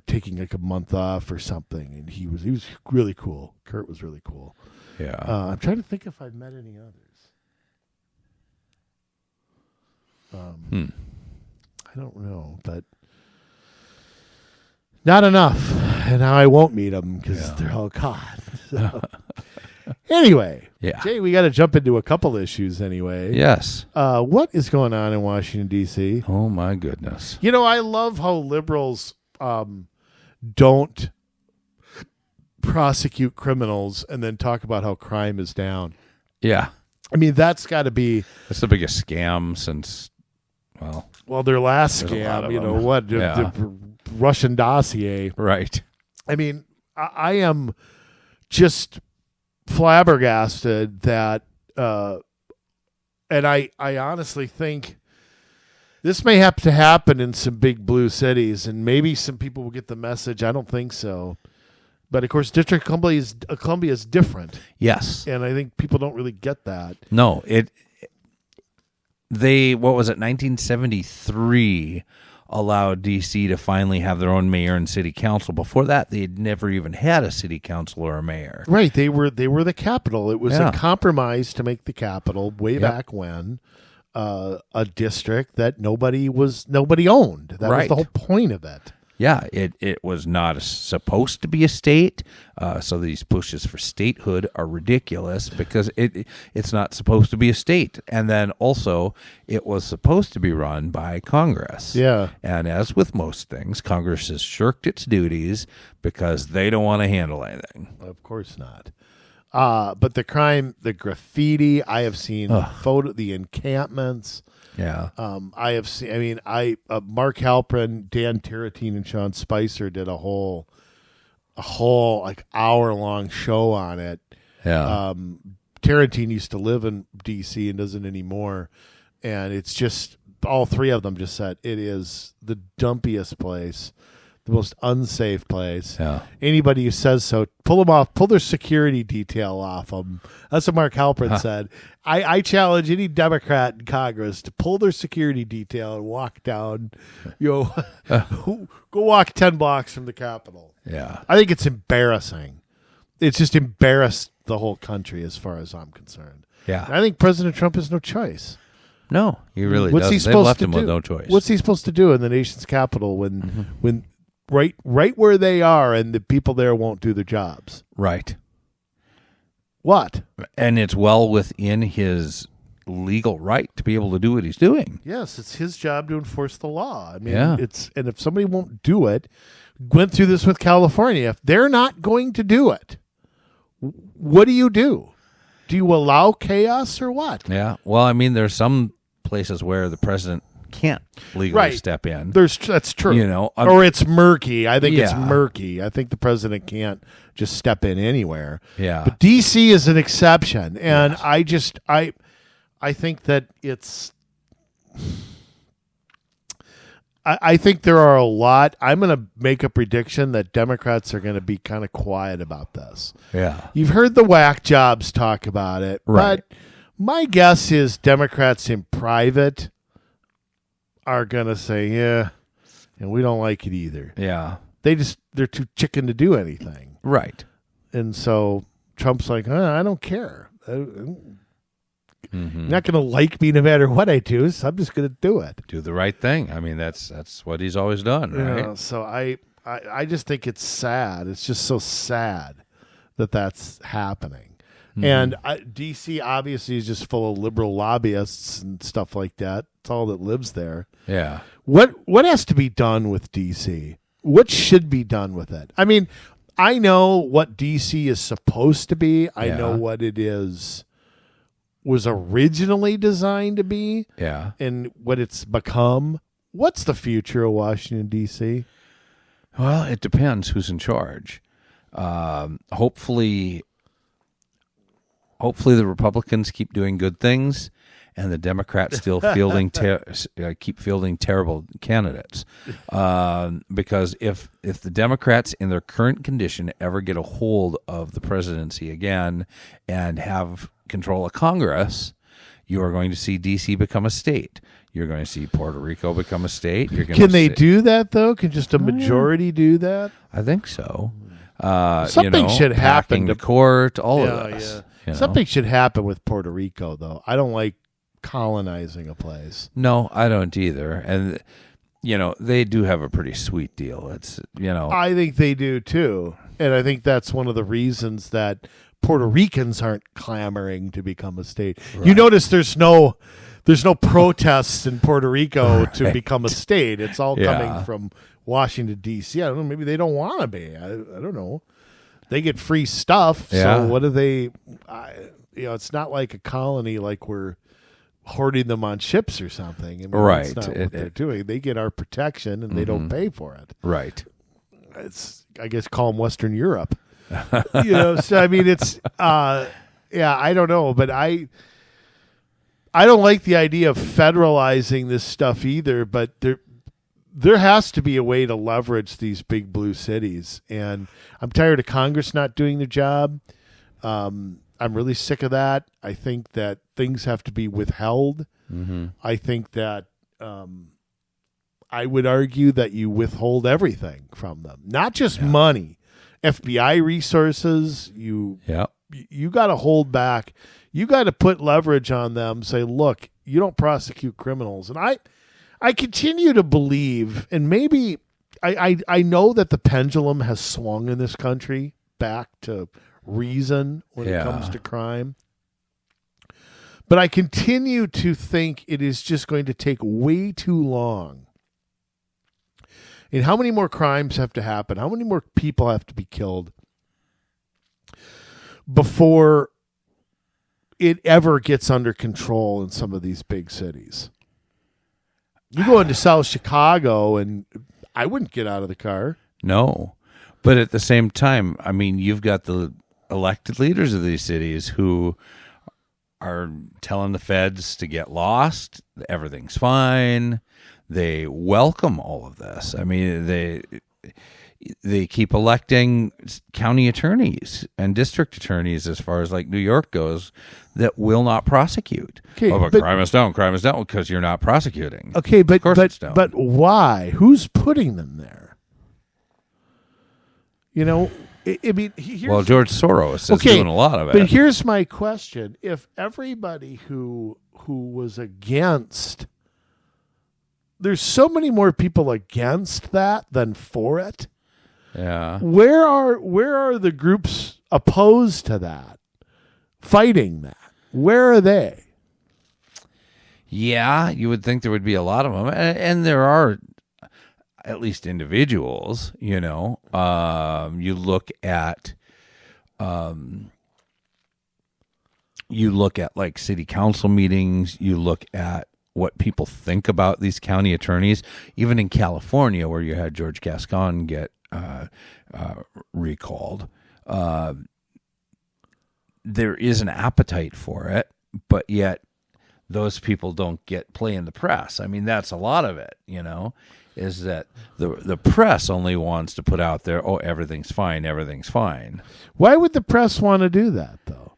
taking like a month off or something, and he was really cool. Kurt was really cool. Yeah. I'm trying to think if I've met any others. I don't know, but not enough. And now I won't meet them because they're all gone. So. Anyway, Jay, we got to jump into a couple issues anyway. Yes. What is going on in Washington, D.C.? Oh, my goodness. You know, I love how liberals don't prosecute criminals and then talk about how crime is down. Yeah. I mean, that's got to be... That's the biggest scam since, Well, their last There's a lot scam, of you know them. what? The Russian dossier. right. I mean, I am just flabbergasted that, and I honestly think this may have to happen in some big blue cities, and maybe some people will get the message. I don't think so. But, of course, District of Columbia is different, Yes. and I think people don't really get that. No, what was it, 1973 allowed D.C. to finally have their own mayor and city council. Before that, they had never even had a city council or a mayor. Right, they were the capital. It was Yeah. a compromise to make the capital way back when a district that nobody owned. That was Right. the whole point of it. Yeah, it was not supposed to be a state, so these pushes for statehood are ridiculous because it's not supposed to be a state. And then also, it was supposed to be run by Congress. Yeah. And as with most things, Congress has shirked its duties because they don't want to handle anything. Of course not. But the crime, the graffiti, I have seen the encampments. Yeah. I have seen. I mean, Mark Halprin, Dan Tarantine, and Sean Spicer did a whole like hour-long show on it. Yeah. Tarantine used to live in D.C. and doesn't anymore, and it's just all three of them just said it is the dumpiest place, the most unsafe place. Yeah. Anybody who says so, pull them off, pull their security detail off them. That's what Mark Halprin said. I challenge any Democrat in Congress to pull their security detail and walk down, go walk 10 blocks from the Capitol. Yeah. I think it's embarrassing. It's just embarrassed the whole country as far as I'm concerned. Yeah. And I think President Trump has no choice. No, he really What's doesn't. he They've supposed left to him do? with no choice. What's he supposed to do in the nation's capital when right where they are and the people there won't do their jobs? Right. What? And it's well within his legal right to be able to do what he's doing. Yes, it's his job to enforce the law. I mean, Yeah. and if somebody won't do it, went through this with California. If they're not going to do it, what do you do? Do you allow chaos or what? Yeah. Well, I mean, there's some places where the president can't legally step in. That's true. You know, or it's murky. I think it's Yeah. murky. I think the president can't just step in anywhere. Yeah. But DC is an exception, and I think that it's. I think there are a lot. I'm going to make a prediction that Democrats are going to be kind of quiet about this. Yeah. You've heard the whack jobs talk about it, Right. My guess is Democrats in private are going to say, yeah, and we don't like it either. Yeah. They're too chicken to do anything. Right. And so Trump's like, I don't care. You're not going to like me no matter what I do, so I'm just going to do it. Do the right thing. I mean, that's what he's always done, right? Yeah, so I just think it's sad. It's just so sad that that's happening. And D.C. obviously is just full of liberal lobbyists and stuff like that. It's all that lives there. Yeah. What has to be done with D.C.? What should be done with it? I mean, I know what D.C. is supposed to be. I know what it was originally designed to be. Yeah. And what it's become. What's the future of Washington, D.C.? Well, it depends who's in charge. Hopefully the Republicans keep doing good things, and the Democrats still keep fielding terrible candidates. Because if the Democrats in their current condition ever get a hold of the presidency again and have control of Congress, you are going to see D.C. become a state. You're going to see Puerto Rico become a state. Can they do that, though? Can just a majority do that? I think so. Something should happen to court, all of this. Yeah. Something should happen with Puerto Rico, though. I don't like colonizing a place. No, I don't either. And, they do have a pretty sweet deal. It's, I think they do, too. And I think that's one of the reasons that Puerto Ricans aren't clamoring to become a state. Right. You notice there's no protests in Puerto Rico to become a state. It's all coming from Washington, D.C. I don't know. Maybe they don't want to be. I don't know. They get free stuff. Yeah. So what do they? It's not like a colony like we're hoarding them on ships or something. I mean, right. That's not what they're doing. They get our protection and they don't pay for it. Right. It's, I guess, call them Western Europe. So I mean, it's I don't know, but I don't like the idea of federalizing this stuff either, but there has to be a way to leverage these big blue cities, and I'm tired of Congress not doing their job. I'm really sick of that. I think that things have to be withheld. I think that I would argue that you withhold everything from them, not just money, FBI resources. You got to hold back. You got to put leverage on them. Say, look, you don't prosecute criminals, and I continue to believe, and maybe I know that the pendulum has swung in this country back to reason when it comes to crime. But I continue to think it is just going to take way too long. And how many more crimes have to happen? How many more people have to be killed before it ever gets under control in some of these big cities? You go into South Chicago, and I wouldn't get out of the car. No. But at the same time, I mean, you've got the elected leaders of these cities who are telling the feds to get lost. Everything's fine. They welcome all of this. I mean, they keep electing county attorneys and district attorneys, as far as like New York goes, that will not prosecute. Okay, but crime is down because you're not prosecuting. Okay, but of course it's down. But why? Who's putting them there? I mean, George Soros is doing a lot of it. But here's my question: if everybody who was against, there's so many more people against that than for it. Yeah. Where are the groups opposed to that, fighting that? Where are they? Yeah, you would think there would be a lot of them, and there are at least individuals. You look at like city council meetings. You look at what people think about these county attorneys. Even in California, where you had George Gascon get recalled, there is an appetite for it, but yet those people don't get play in the press. I mean, that's a lot of it, is that the press only wants to put out there, oh, everything's fine. Why would the press want to do that, though?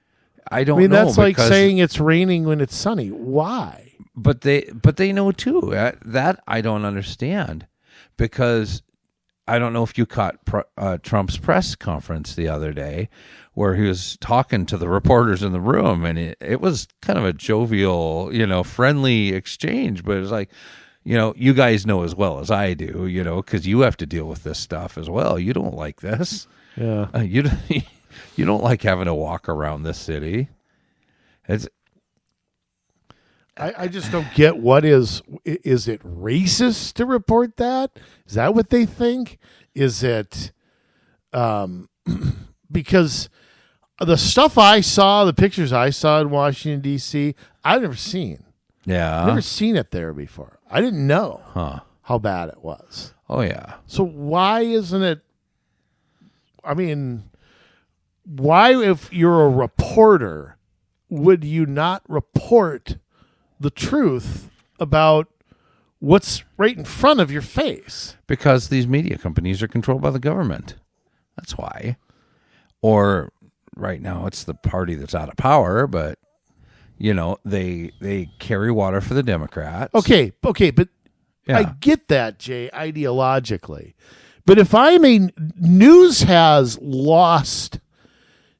I don't I mean, know. that's like because- saying it's raining when it's sunny. Why? But they know too. That I don't understand, because I don't know if you caught Trump's press conference the other day, where he was talking to the reporters in the room, and it was kind of a jovial, friendly exchange. But it's like, you guys know as well as I do, because you have to deal with this stuff as well. You don't like this. Yeah. You don't like having to walk around this city. I just don't get what is it racist to report that? Is that what they think? Is it because the stuff I saw, the pictures I saw in Washington, D.C., I've never seen. Yeah. I've never seen it there before. I didn't know how bad it was. Oh, yeah. So why isn't it? I mean, why, if you're a reporter, would you not report the truth about what's right in front of your face? Because these media companies are controlled by the government. That's why. Or right now it's the party that's out of power, but they carry water for the Democrats. Okay, but Yeah. I get that, Jay, ideologically. But if news has lost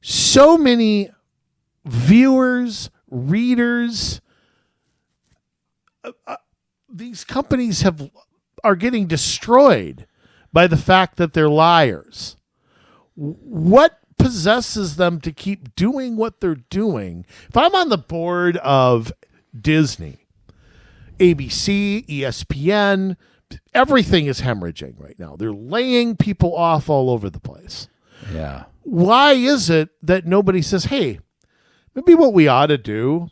so many viewers, readers, these companies are getting destroyed by the fact that they're liars. What possesses them to keep doing what they're doing? If I'm on the board of Disney, ABC, ESPN, everything is hemorrhaging right now. They're laying people off all over the place. Yeah. Why is it that nobody says, hey, maybe what we ought to do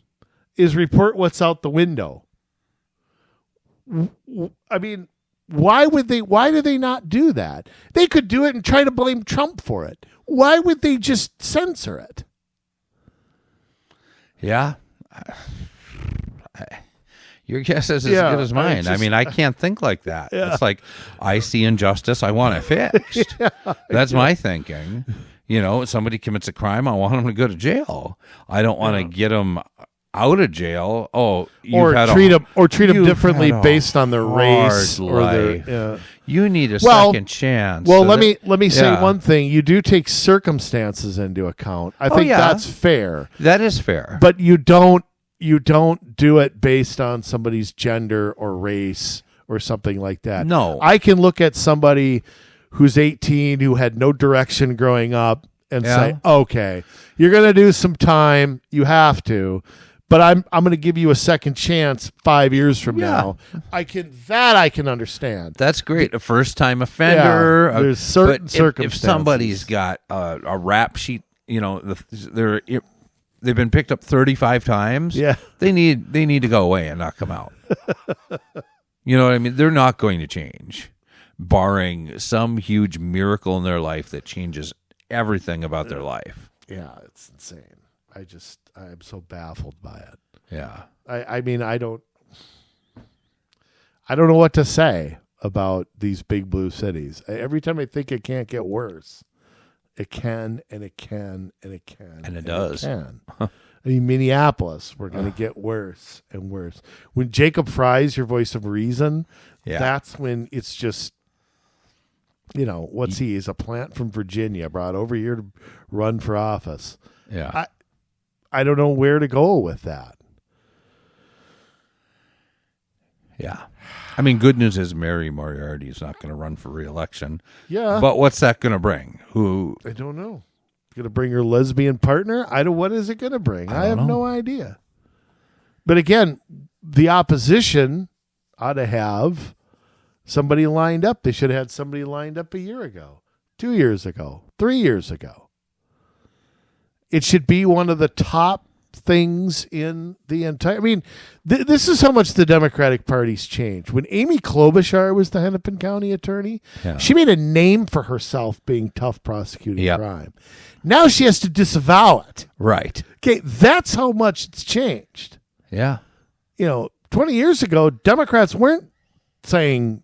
is report what's out the window? I mean, why do they not do that? They could do it and try to blame Trump for it. Why would they just censor it? Yeah. Your guess is as good as mine. I mean, I can't think like that. Yeah. It's like, I see injustice, I want it fixed. That's my thinking. Somebody commits a crime, I want them to go to jail. I don't want to get them out of jail. Oh, treat them differently based on their race or life. their. You need a second chance. Well, let me say one thing. You do take circumstances into account. I think that's fair. That is fair. But you don't do it based on somebody's gender or race or something like that. No. I can look at somebody who's 18 who had no direction growing up and say, okay, you're going to do some time. You have to. But I'm going to give you a second chance 5 years from now. I can understand. That's great. A first-time offender. Yeah, there's certain circumstances. If somebody's got a rap sheet, they've been picked up 35 times. Yeah, they need to go away and not come out. You know what I mean? They're not going to change, barring some huge miracle in their life that changes everything about their life. Yeah, it's insane. I'm so baffled by it. Yeah. I mean, I don't know what to say about these big blue cities. Every time I think it can't get worse, it can, and it can, and it can. And it does. It can. I mean, Minneapolis, we're going to get worse and worse. When Jacob Fry's your voice of reason, that's when it's just, what's he? He's a plant from Virginia brought over here to run for office. Yeah. I don't know where to go with that. Yeah. I mean, good news is Mary Moriarty is not going to run for re-election. Yeah. But what's that going to bring? I don't know. Going to bring her lesbian partner? What is it going to bring? I have no idea. But again, the opposition ought to have somebody lined up. They should have had somebody lined up a year ago, 2 years ago, 3 years ago. It should be one of the top things in the entire. I mean, this is how much the Democratic Party's changed. When Amy Klobuchar was the Hennepin County attorney, she made a name for herself being tough prosecuting crime. Now she has to disavow it. Right. Okay, that's how much it's changed. Yeah. 20 years ago, Democrats weren't saying,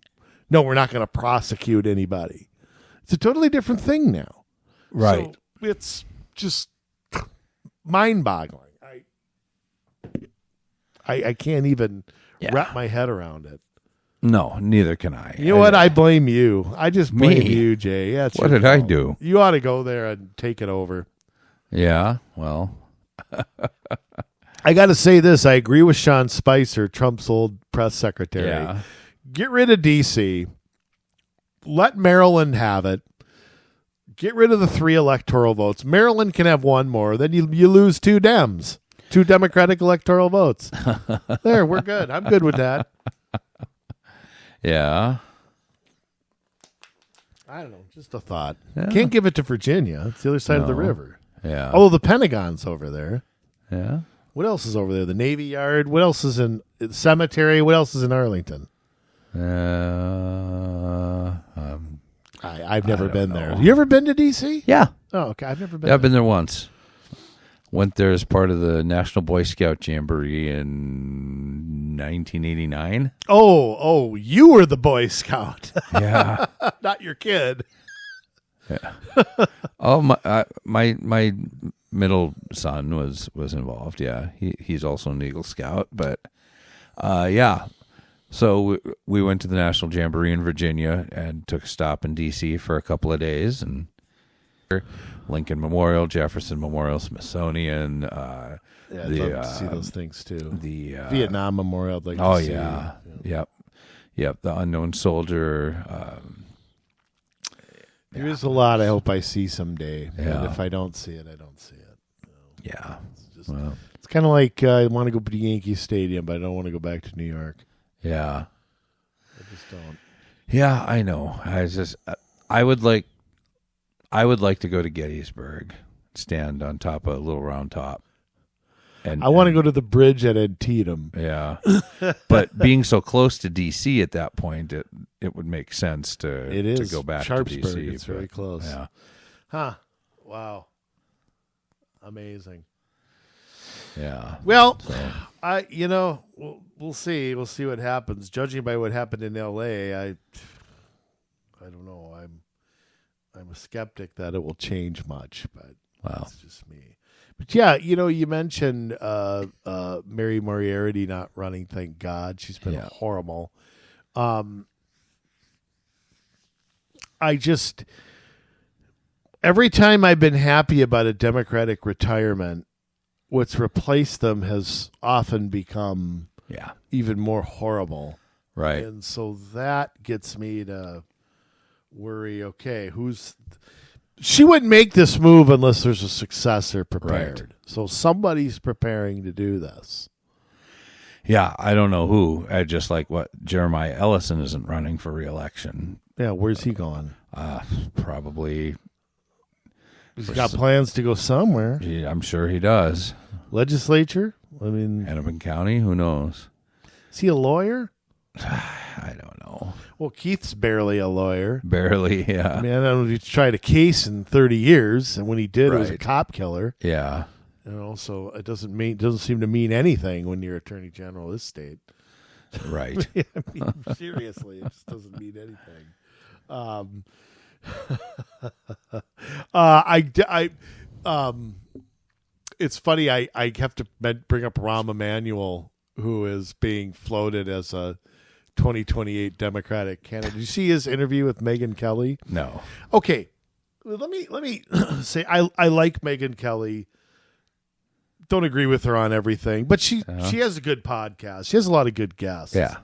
no, we're not going to prosecute anybody. It's a totally different thing now. Right. So it's just mind-boggling. I can't even wrap my head around it. No, neither can I. You know what? I blame you. I just blame you, Jay. Yeah, what did I do? You ought to go there and take it over. Yeah, well. I got to say this. I agree with Sean Spicer, Trump's old press secretary. Yeah. Get rid of D.C. Let Maryland have it. Get rid of the 3 electoral votes. Maryland can have 1 more. Then you lose 2 Dems. 2 Democratic electoral votes. There, we're good. I'm good with that. Yeah. I don't know. Just a thought. Yeah. Can't give it to Virginia. It's the other side of the river. Yeah. Although the Pentagon's over there. Yeah. What else is over there? The Navy Yard. What else is in the cemetery? What else is in Arlington? I've never been there. You ever been to D.C.? Yeah. Oh, okay. I've never been. Yeah, I've been there once. Went there as part of the National Boy Scout Jamboree in 1989. Oh, you were the Boy Scout. Yeah. Not your kid. Yeah. Oh, my middle son was involved. Yeah, he's also an Eagle Scout. But yeah, so we went to the National Jamboree in Virginia and took a stop in D.C. for a couple of days, and Lincoln Memorial, Jefferson Memorial, Smithsonian. I'd love to see those things too. The Vietnam Memorial. I'd like oh to see. Yeah. Yep. The Unknown Soldier. There is a lot I hope I see someday. Yeah. And if I don't see it, I don't see it. Yeah. It's kind of like I want to go to Yankee Stadium, but I don't want to go back to New York. Yeah. I just don't. Yeah, I know. I would like to go to Gettysburg, stand on top of a little round top. And I want to go to the bridge at Antietam. Yeah. But being so close to D.C. at that point, it would make sense to go back to D.C. It's very close. Yeah. Huh. Wow. Amazing. Yeah. Well, we'll see. We'll see what happens. Judging by what happened in L.A., I don't know. I'm a skeptic that it will change much, but that's just me. But yeah, you mentioned Mary Moriarty not running. Thank God, she's been horrible. Every time I've been happy about a Democratic retirement, what's replaced them has often become even more horrible. Right. And so that gets me to worry, okay, she wouldn't make this move unless there's a successor prepared. Right. So somebody's preparing to do this. Yeah, I don't know who. Just like what Jeremiah Ellison isn't running for re-election. Yeah, where's he going? Probably. He's got plans to go somewhere. I'm sure he does. Legislature? I mean, Hennepin County? Who knows? Is he a lawyer? I don't know. Well, Keith's barely a lawyer. Barely, yeah. I mean, I don't know if he's tried a case in 30 years, and when he did, it was a cop killer. Yeah. So it doesn't seem to mean anything when you're Attorney General of this state. Right. I mean, seriously, it just doesn't mean anything. It's funny. I have to bring up Rahm Emanuel, who is being floated as a 2028 Democratic candidate. Did you see his interview with Megyn Kelly? No. Okay, let me say I like Megyn Kelly. Don't agree with her on everything, but she has a good podcast. She has a lot of good guests. Yeah.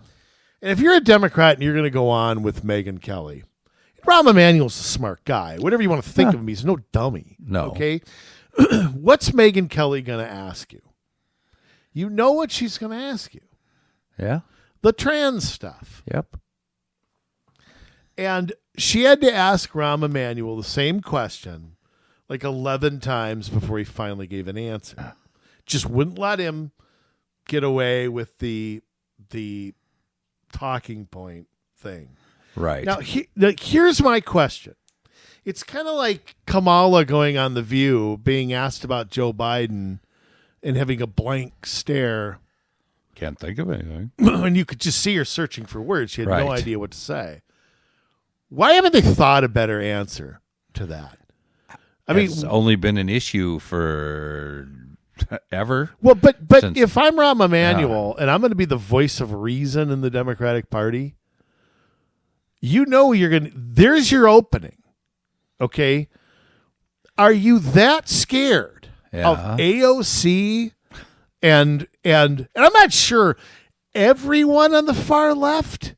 And if you're a Democrat and you're going to go on with Megyn Kelly, Rahm Emanuel's a smart guy. Whatever you want to think of him, he's no dummy. No. Okay? What's Megyn Kelly going to ask you? You know what she's going to ask you. Yeah. The trans stuff. Yep. And she had to ask Rahm Emanuel the same question like 11 times before he finally gave an answer. Just wouldn't let him get away with the talking point thing. Right. Now, here's my question. It's kind of like Kamala going on The View, being asked about Joe Biden and having a blank stare. Can't think of anything. And you could just see her searching for words. She had no idea what to say. Why haven't they thought a better answer to that? I mean, it's only been an issue for ever. Well, but Since- if I'm Rahm Emanuel and I'm going to be the voice of reason in the Democratic Party, you're going to, there's your opening. Okay. Are you that scared of AOC and I'm not sure everyone on the far left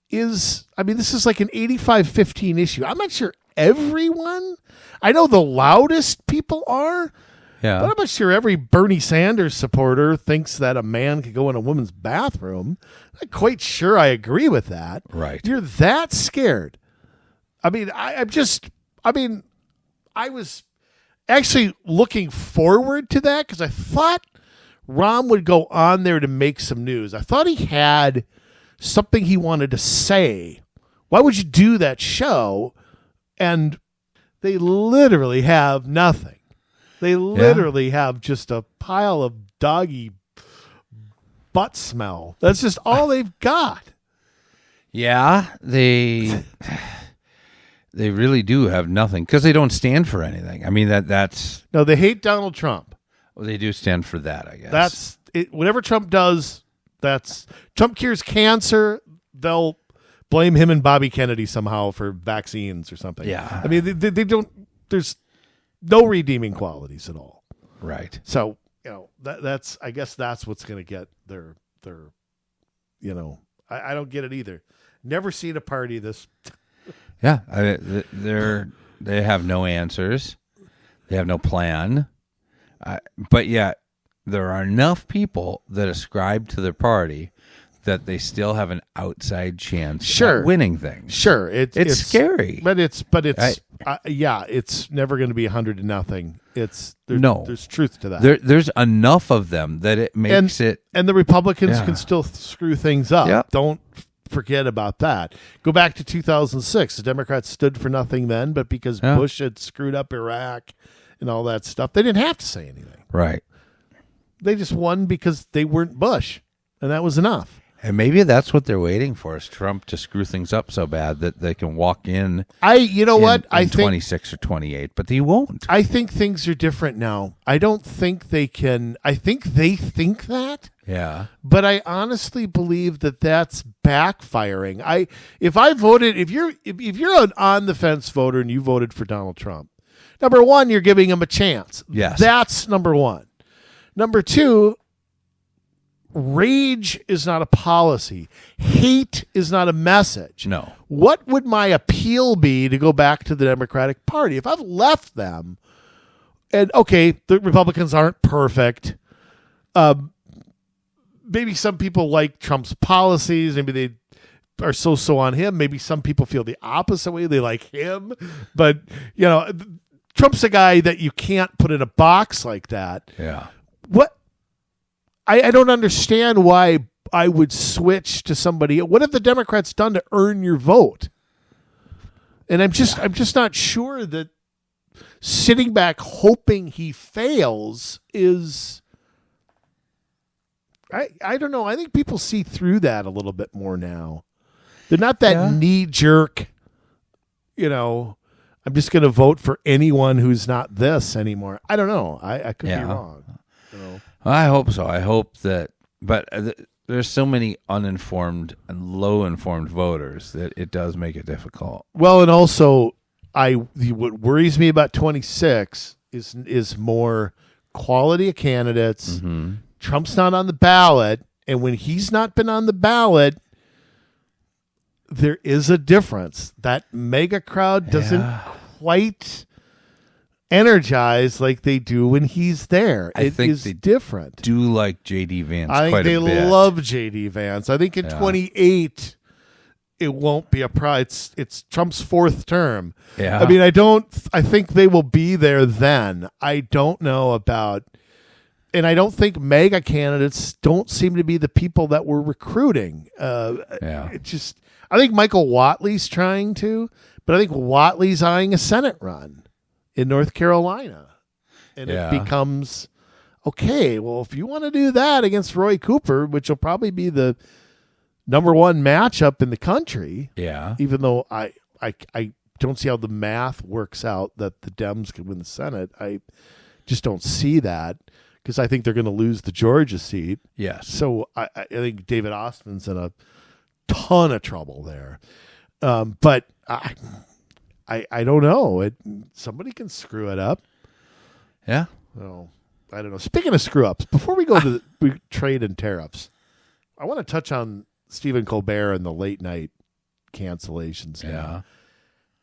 is, I mean, this is like an 85-15 issue. I'm not sure everyone. I know the loudest people are. Yeah. But I'm not sure every Bernie Sanders supporter thinks that a man could go in a woman's bathroom. I'm not quite sure I agree with that. Right. You're that scared. I mean, I was actually looking forward to that because I thought Rahm would go on there to make some news. I thought he had something he wanted to say. Why would you do that show? And they literally have nothing. They literally have just a pile of doggy butt smell. That's just all they've got. Yeah, they really do have nothing because they don't stand for anything. I mean, that's... No, they hate Donald Trump. Well, they do stand for that, I guess. That's it. Whatever Trump does, Trump cures cancer, they'll blame him and Bobby Kennedy somehow for vaccines or something. Yeah. I mean, they don't, there's no redeeming qualities at all. Right. So, that's, I guess that's what's going to get their, I don't get it either. Never seen a party this. Yeah. They have no answers. They have no plan. But yet there are enough people that ascribe to their party that they still have an outside chance at winning things. Sure. It's scary. But it's it's never going to be 100-0. There's truth to that. There's enough of them that it makes it. And the Republicans can still screw things up. Yep. Don't forget about that. Go back to 2006. The Democrats stood for nothing then, but because Bush had screwed up Iraq and all that stuff, they didn't have to say anything. Right. They just won because they weren't Bush, and that was enough. And maybe that's what they're waiting for, is Trump to screw things up so bad that they can walk in. I think 26 or 28, but he won't. I think things are different now. I don't think they can. I think they think that. Yeah. But I honestly believe that that's backfiring. If you're an on the fence voter and you voted for Donald Trump, number one, you're giving him a chance. Yes. That's number one. Number two, rage is not a policy. Hate is not a message. No. What would my appeal be to go back to the Democratic Party? If I've left them, and okay, the Republicans aren't perfect. Maybe some people like Trump's policies. Maybe they are so on him. Maybe some people feel the opposite way. They like him. But, Trump's a guy that you can't put in a box like that. Yeah. What? I don't understand why I would switch to somebody. What have the Democrats done to earn your vote? And I'm just not sure that sitting back hoping he fails is. I don't know. I think people see through that a little bit more now. They're not that knee jerk. I'm just going to vote for anyone who's not this anymore. I don't know. I could be wrong. I hope so. I hope that, but there's so many uninformed and low-informed voters that it does make it difficult. Well, and also, what worries me about 26 is more quality of candidates. Mm-hmm. Trump's not on the ballot, and when he's not been on the ballot, there is a difference. That mega crowd doesn't quite energize like they do when he's there. I think is they different. Do like J.D. Vance I think quite they a bit. love J.D. Vance. I think in 28, it won't be a pride. It's Trump's fourth term. Yeah. I mean, I think they will be there then. I don't know about, and I don't think mega candidates don't seem to be the people that we're recruiting. I think Michael Whatley's trying to, but I think Whatley's eyeing a Senate run in North Carolina. And it becomes, okay, well, if you want to do that against Roy Cooper, which will probably be the number one matchup in the country, even though I don't see how the math works out that the Dems could win the Senate. I just don't see that. because I think they're going to lose the Georgia seat. Yes. So I think David Austin's in a ton of trouble there. But I don't know. Somebody can screw it up. Yeah. So I don't know. Speaking of screw ups, before we go to trade and tariffs, I want to touch on Stephen Colbert and the late night cancellations. Yeah. Now.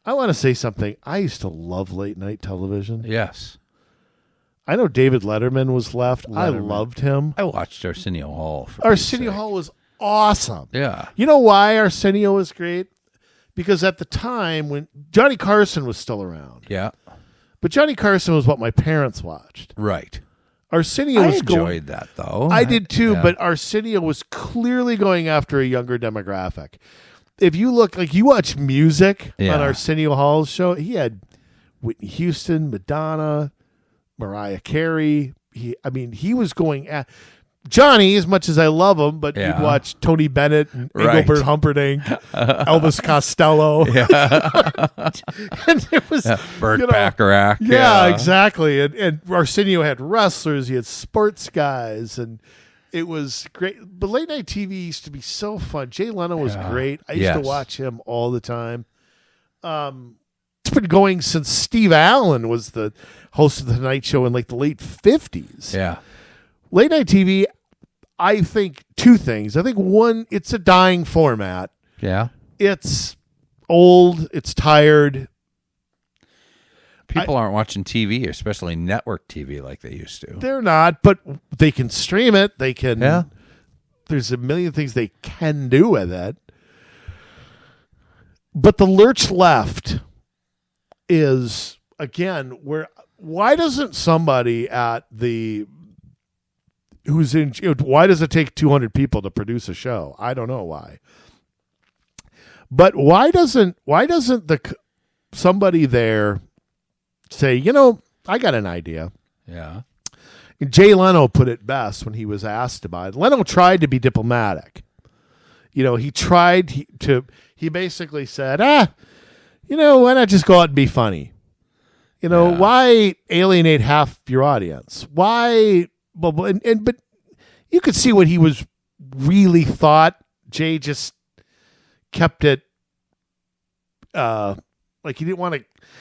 I want to say something. I used to love late night television. Yes. I know David Letterman was left. I loved him. I watched Arsenio Hall. Arsenio Hall was awesome. Yeah. You know why Arsenio was great? Because at the time when Johnny Carson was still around. Yeah. But Johnny Carson was what my parents watched. Right. Arsenio was enjoyed that though. I did too, but Arsenio was clearly going after a younger demographic. If you look, like you watch music on Arsenio Hall's show, he had Whitney Houston, Madonna, Mariah Carey. He was going at Johnny, as much as I love him, but you'd watch Tony Bennett and Engelbert Humperdinck, Elvis Costello. And it was Burt Bacharach. Yeah, exactly. And Arsenio had wrestlers, he had sports guys, and it was great. But late night TV used to be so fun. Jay Leno was great. I used to watch him all the time. It's been going since Steve Allen was the host of the Tonight Show in like the late 50s. Yeah. Late night TV, I think two things. I think one, it's a dying format. Yeah. It's old. It's tired. People aren't watching TV, especially network TV like they used to. They're not, but they can stream it. They can. Yeah. There's a million things they can do with it. But the lurch left is, again, why doesn't somebody at the who's in, why does it take 200 people to produce a show? I don't know why. But why doesn't somebody there say, I got an idea. Yeah. And Jay Leno put it best when he was asked about it. Leno tried to be diplomatic. He basically said, why not just go out and be funny? Why alienate half your audience? Why? But you could see what he was really thought. Jay just kept it like he didn't want to.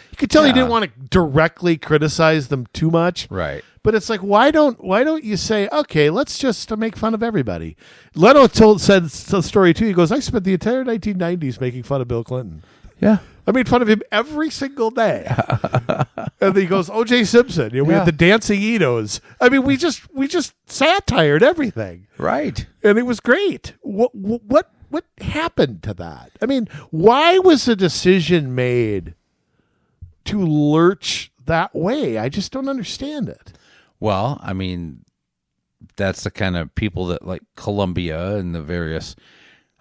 You could tell he didn't want to directly criticize them too much. Right. But it's like, why don't you say, okay, let's just make fun of everybody? Leno said the story too. He goes, I spent the entire 1990s making fun of Bill Clinton. Yeah. I made fun of him every single day. And then he goes, O.J. Simpson. We had the dancing Enos. We just satired everything. Right. And it was great. What happened to that? Why was the decision made to lurch that way? I just don't understand it. Well, that's the kind of people that like Columbia and the various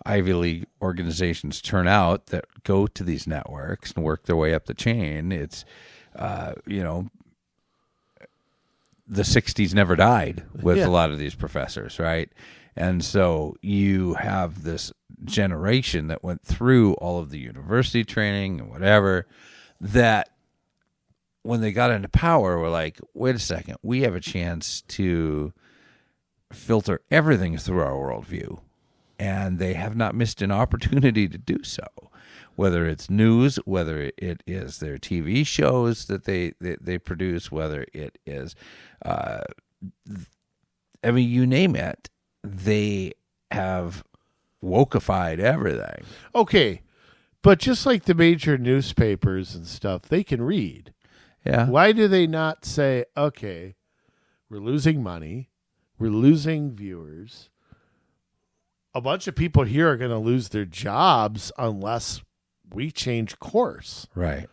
Ivy League organizations turn out that go to these networks and work their way up the chain. It's, the 60s never died with a lot of these professors, right? And so you have this generation that went through all of the university training and whatever, that when they got into power were like, wait a second, we have a chance to filter everything through our worldview. And they have not missed an opportunity to do so, whether it's news, whether it is their TV shows that they produce, whether it is, you name it, they have wokeified everything. Okay, but just like the major newspapers and stuff, they can read. Yeah. Why do they not say, okay, we're losing money, we're losing viewers, a bunch of people here are going to lose their jobs unless we change course. Right.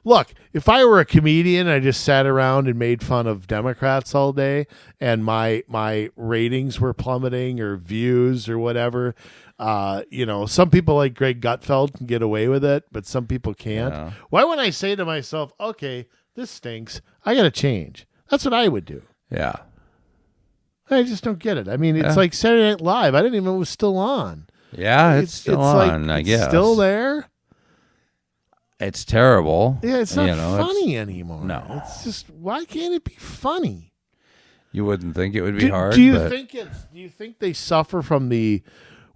Look, if I were a comedian, I just sat around and made fun of Democrats all day and my ratings were plummeting or views or whatever. Some people like Greg Gutfeld can get away with it, but some people can't. Yeah. Why wouldn't I say to myself, okay, this stinks, I got to change? That's what I would do. Yeah. I just don't get it. It's like Saturday Night Live. I didn't even know it was still on. Yeah, it's still on, I guess. Still there? It's terrible. Yeah, it's not You know, funny anymore. No. It's just, why can't it be funny? You wouldn't think it would be hard. Do you think they suffer from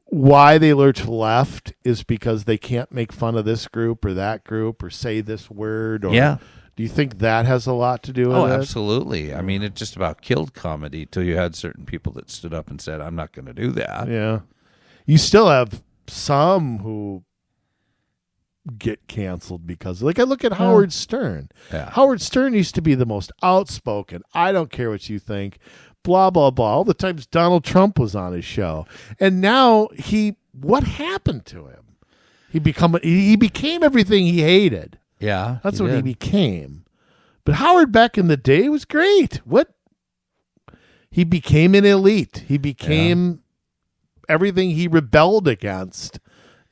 why they lurch left is because they can't make fun of this group or that group or say this word? Or Yeah. Do you think that has a lot to do with it? Oh, absolutely. I mean, it just about killed comedy till you had certain people that stood up and said, I'm not going to do that. Yeah. You still have some who get canceled because, like, I look at Howard Stern. Yeah. Howard Stern used to be the most outspoken. I don't care what you think. Blah, blah, blah. All the times Donald Trump was on his show. And now what happened to him? He became everything he hated. Yeah. That's what he became. But Howard back in the day was great. He became an elite. He became everything he rebelled against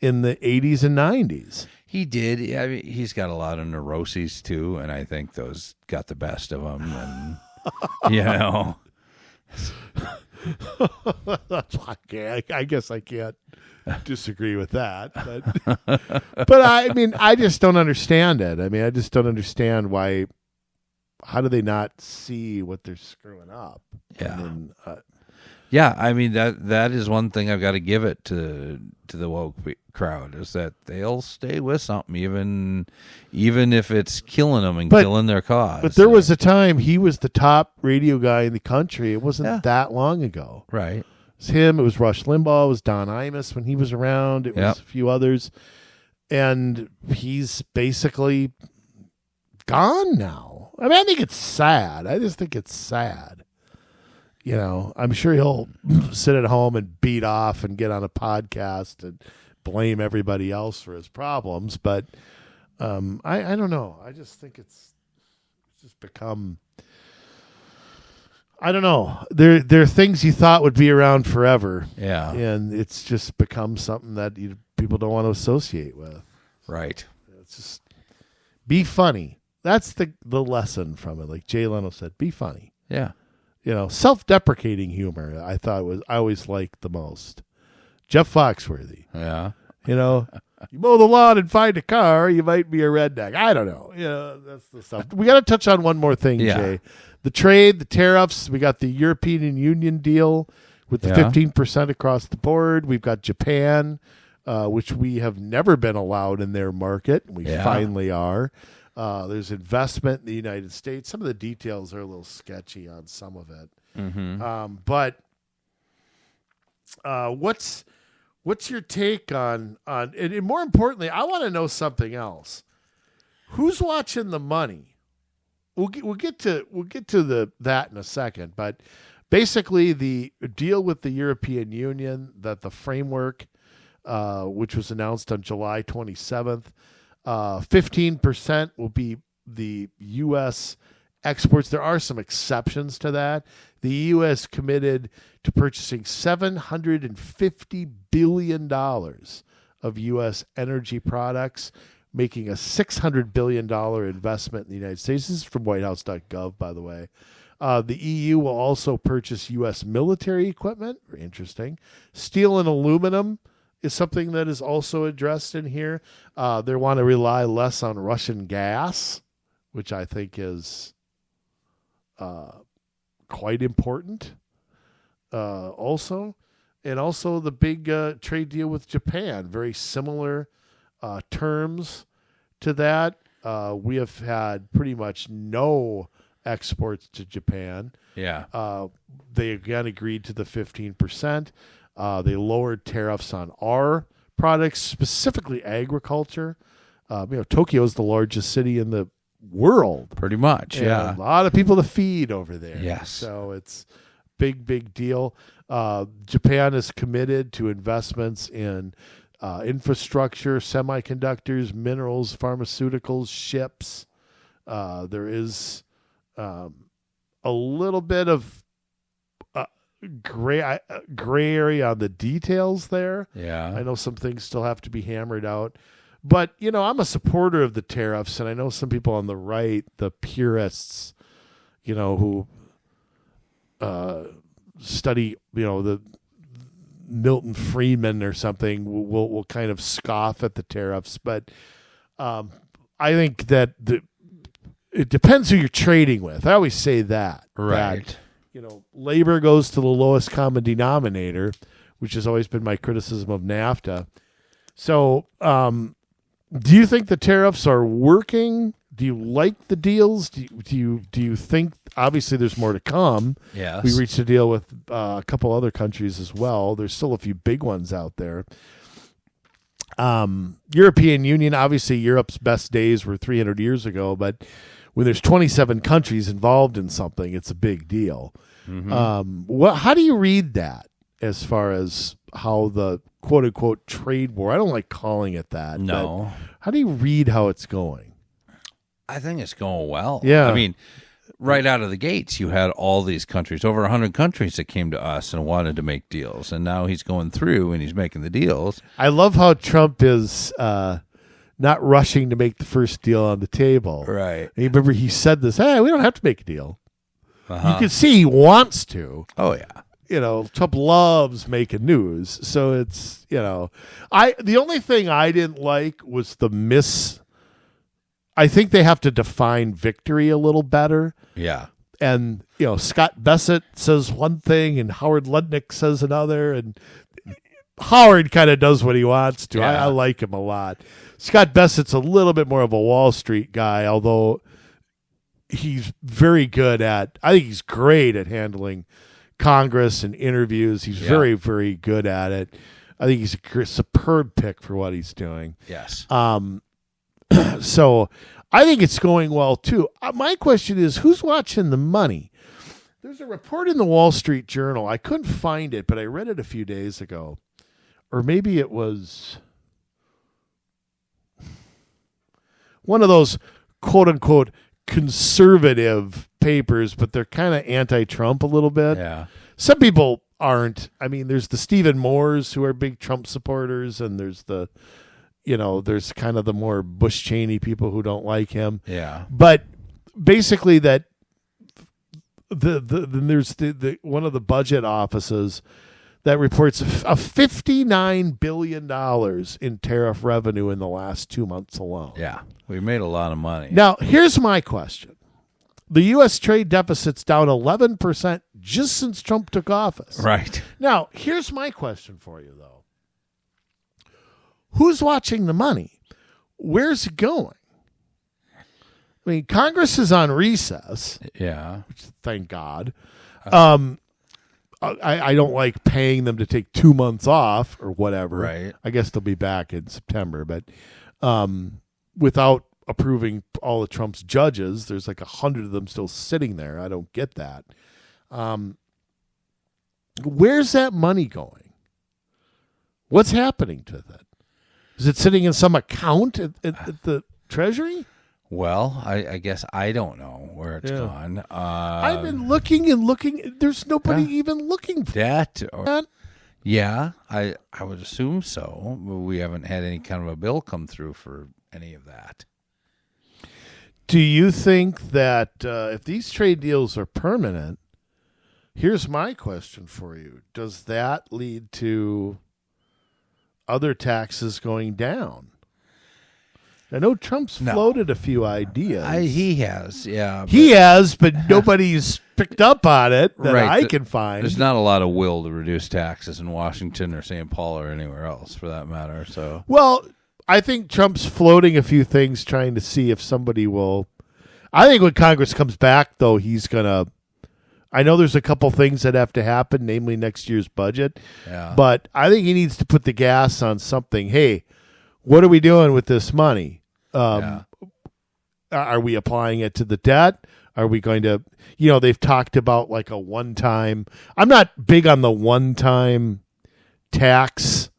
in the 80s and 90s. He did. I mean, he's got a lot of neuroses too, and I think those got the best of him. And you know, I guess I can't disagree with that. But I mean, I just don't understand it. I mean, I just don't understand why. How do they not see what they're screwing up? Yeah. I mean, yeah. I mean that is one thing I've got to give it to the woke crowd is that they'll stay with something even if it's killing them and killing their cause. But there was a time he was the top radio guy in the country. It wasn't that long ago. Right. It was him. It was Rush Limbaugh. It was Don Imus when he was around. It was a few others. And he's basically gone now. I mean, I think it's sad. I just think it's sad. You know, I'm sure he'll sit at home and beat off and get on a podcast and blame everybody else for his problems. But I don't know. I just think it's just become, I don't know. There are things you thought would be around forever. Yeah. And it's just become something that people don't want to associate with. Right. It's just be funny. That's the lesson from it. Like Jay Leno said, be funny. Yeah. You know, self-deprecating humor, I always liked the most. Jeff Foxworthy. Yeah. You know, you mow the lawn and find a car, you might be a redneck. I don't know. You know, that's the stuff. We got to touch on one more thing, Jay. The trade, the tariffs. We got the European Union deal with the 15% across the board. We've got Japan, which we have never been allowed in their market. We finally are. There's investment in the United States. Some of the details are a little sketchy on some of it. Mm-hmm. But what's your take on and more importantly, I want to know something else. Who's watching the money? We'll get to that in a second, but basically the deal with the European Union, that the framework, which was announced on July 27th, 15% will be the U.S. exports. There are some exceptions to that. The U.S. committed to purchasing $750 billion of U.S. energy products, making a $600 billion investment in the United States. This is from whitehouse.gov, by the way. The EU will also purchase U.S. military equipment. Very interesting. Steel and aluminum is something that is also addressed in here. They want to rely less on Russian gas, which I think is quite important also. And also the big trade deal with Japan, very similar terms to that. We have had pretty much no exports to Japan. Yeah. They again agreed to the 15%. They lowered tariffs on our products, specifically agriculture. Tokyo is the largest city in the world. Pretty much, A lot of people to feed over there. Yes. So it's big deal. Japan is committed to investments in infrastructure, semiconductors, minerals, pharmaceuticals, ships. There is a little bit of gray area on the details there. Yeah. I know some things still have to be hammered out. But, I'm a supporter of the tariffs, and I know some people on the right, the purists, who study, the Milton Friedman or something will kind of scoff at the tariffs. But I think that it depends who you're trading with. I always say that. Right. That, labor goes to the lowest common denominator, which has always been my criticism of NAFTA. So, do you think the tariffs are working? Do you like the deals? Do you think, obviously there's more to come? Yes. We reached a deal with a couple other countries as well. There's still a few big ones out there. European Union, obviously Europe's best days were 300 years ago, but when there's 27 countries involved in something, it's a big deal. Mm-hmm. How do you read that as far as how the quote-unquote trade war, I don't like calling it that. No. How do you read how it's going? I think it's going well. Yeah. I mean, right out of the gates, you had all these countries, over 100 countries that came to us and wanted to make deals. And now he's going through and he's making the deals. I love how Trump is not rushing to make the first deal on the table. Right. And you remember he said this, hey, we don't have to make a deal. You can see he wants to. Oh, yeah. Trump loves making news. So it's, the only thing I didn't like was I think they have to define victory a little better. Yeah. And, Scott Bassett says one thing and Howard Lutnick says another. And Howard kind of does what he wants to. Yeah. I like him a lot. Scott Bassett's a little bit more of a Wall Street guy, although he's very good I think he's great at handling Congress and interviews. He's very, very good at it. I think he's a superb pick for what he's doing. Yes. So I think it's going well, too. My question is, who's watching the money? There's a report in the Wall Street Journal. I couldn't find it, but I read it a few days ago. Or maybe it was one of those quote-unquote conservative papers, but they're kind of anti-Trump a little bit. Yeah. Some people aren't. I mean, there's the Stephen Moores who are big Trump supporters, and there's there's kind of the more Bush Cheney people who don't like him. Yeah. But basically that there's the one of the budget offices that reports a $59 billion in tariff revenue in the last 2 months alone. Yeah. We made a lot of money. Now, here's my question. The U.S. trade deficit's down 11% just since Trump took office. Right. Now, here's my question for you, though. Who's watching the money? Where's it going? I mean, Congress is on recess. Yeah. Which, thank God. I don't like paying them to take 2 months off or whatever. Right. I guess they'll be back in September, but without approving all of Trump's judges, there's like 100 of them still sitting there. I don't get that. Where's that money going? What's happening to it? Is it sitting in some account at the Treasury? Well, I guess I don't know where it's gone. I've been looking and looking. There's nobody even looking for that. Yeah, I would assume so. We haven't had any kind of a bill come through for any of that. Do you think that if these trade deals are permanent, here's my question for you. Does that lead to other taxes going down? I know Trump's floated a few ideas. He has, yeah. He has, but nobody's picked up on it that I can find. There's not a lot of will to reduce taxes in Washington or St. Paul or anywhere else, for that matter. So, well, I think Trump's floating a few things, trying to see if somebody will. I think when Congress comes back, though, he's going to. I know there's a couple things that have to happen, namely next year's budget. Yeah. But I think he needs to put the gas on something. Hey, what are we doing with this money? Are we applying it to the debt? Are we going to, they've talked about like a one-time. I'm not big on the one-time tax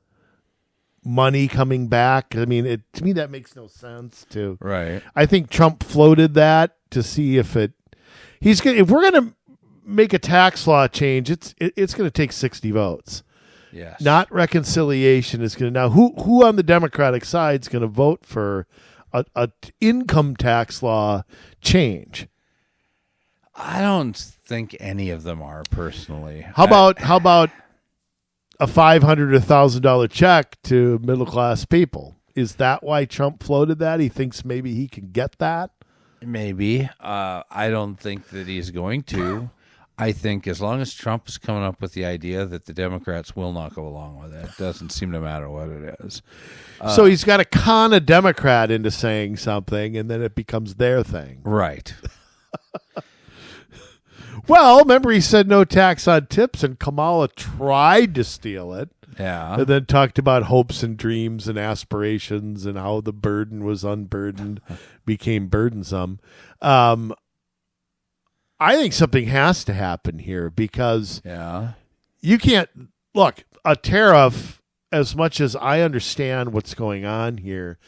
money coming back. I mean, to me, that makes no sense too. Right. I think Trump floated that to see if if we're going to make a tax law change, it's going to take 60 votes. Yes. Not reconciliation is going to. Now, who on the Democratic side is going to vote for a income tax law change? I don't think any of them are personally. How about a $500 or $1,000 check to middle class people? Is that why Trump floated that? He thinks maybe he can get that? Maybe. I don't think that he's going to. I think as long as Trump is coming up with the idea that the Democrats will not go along with it, doesn't seem to matter what it is. So he's got to con a Democrat into saying something, and then it becomes their thing. Right. Well, remember he said no tax on tips, and Kamala tried to steal it. Yeah. And then talked about hopes and dreams and aspirations and how the burden was unburdened, became burdensome. I think something has to happen here because you can't look a tariff. As much as I understand what's going on here,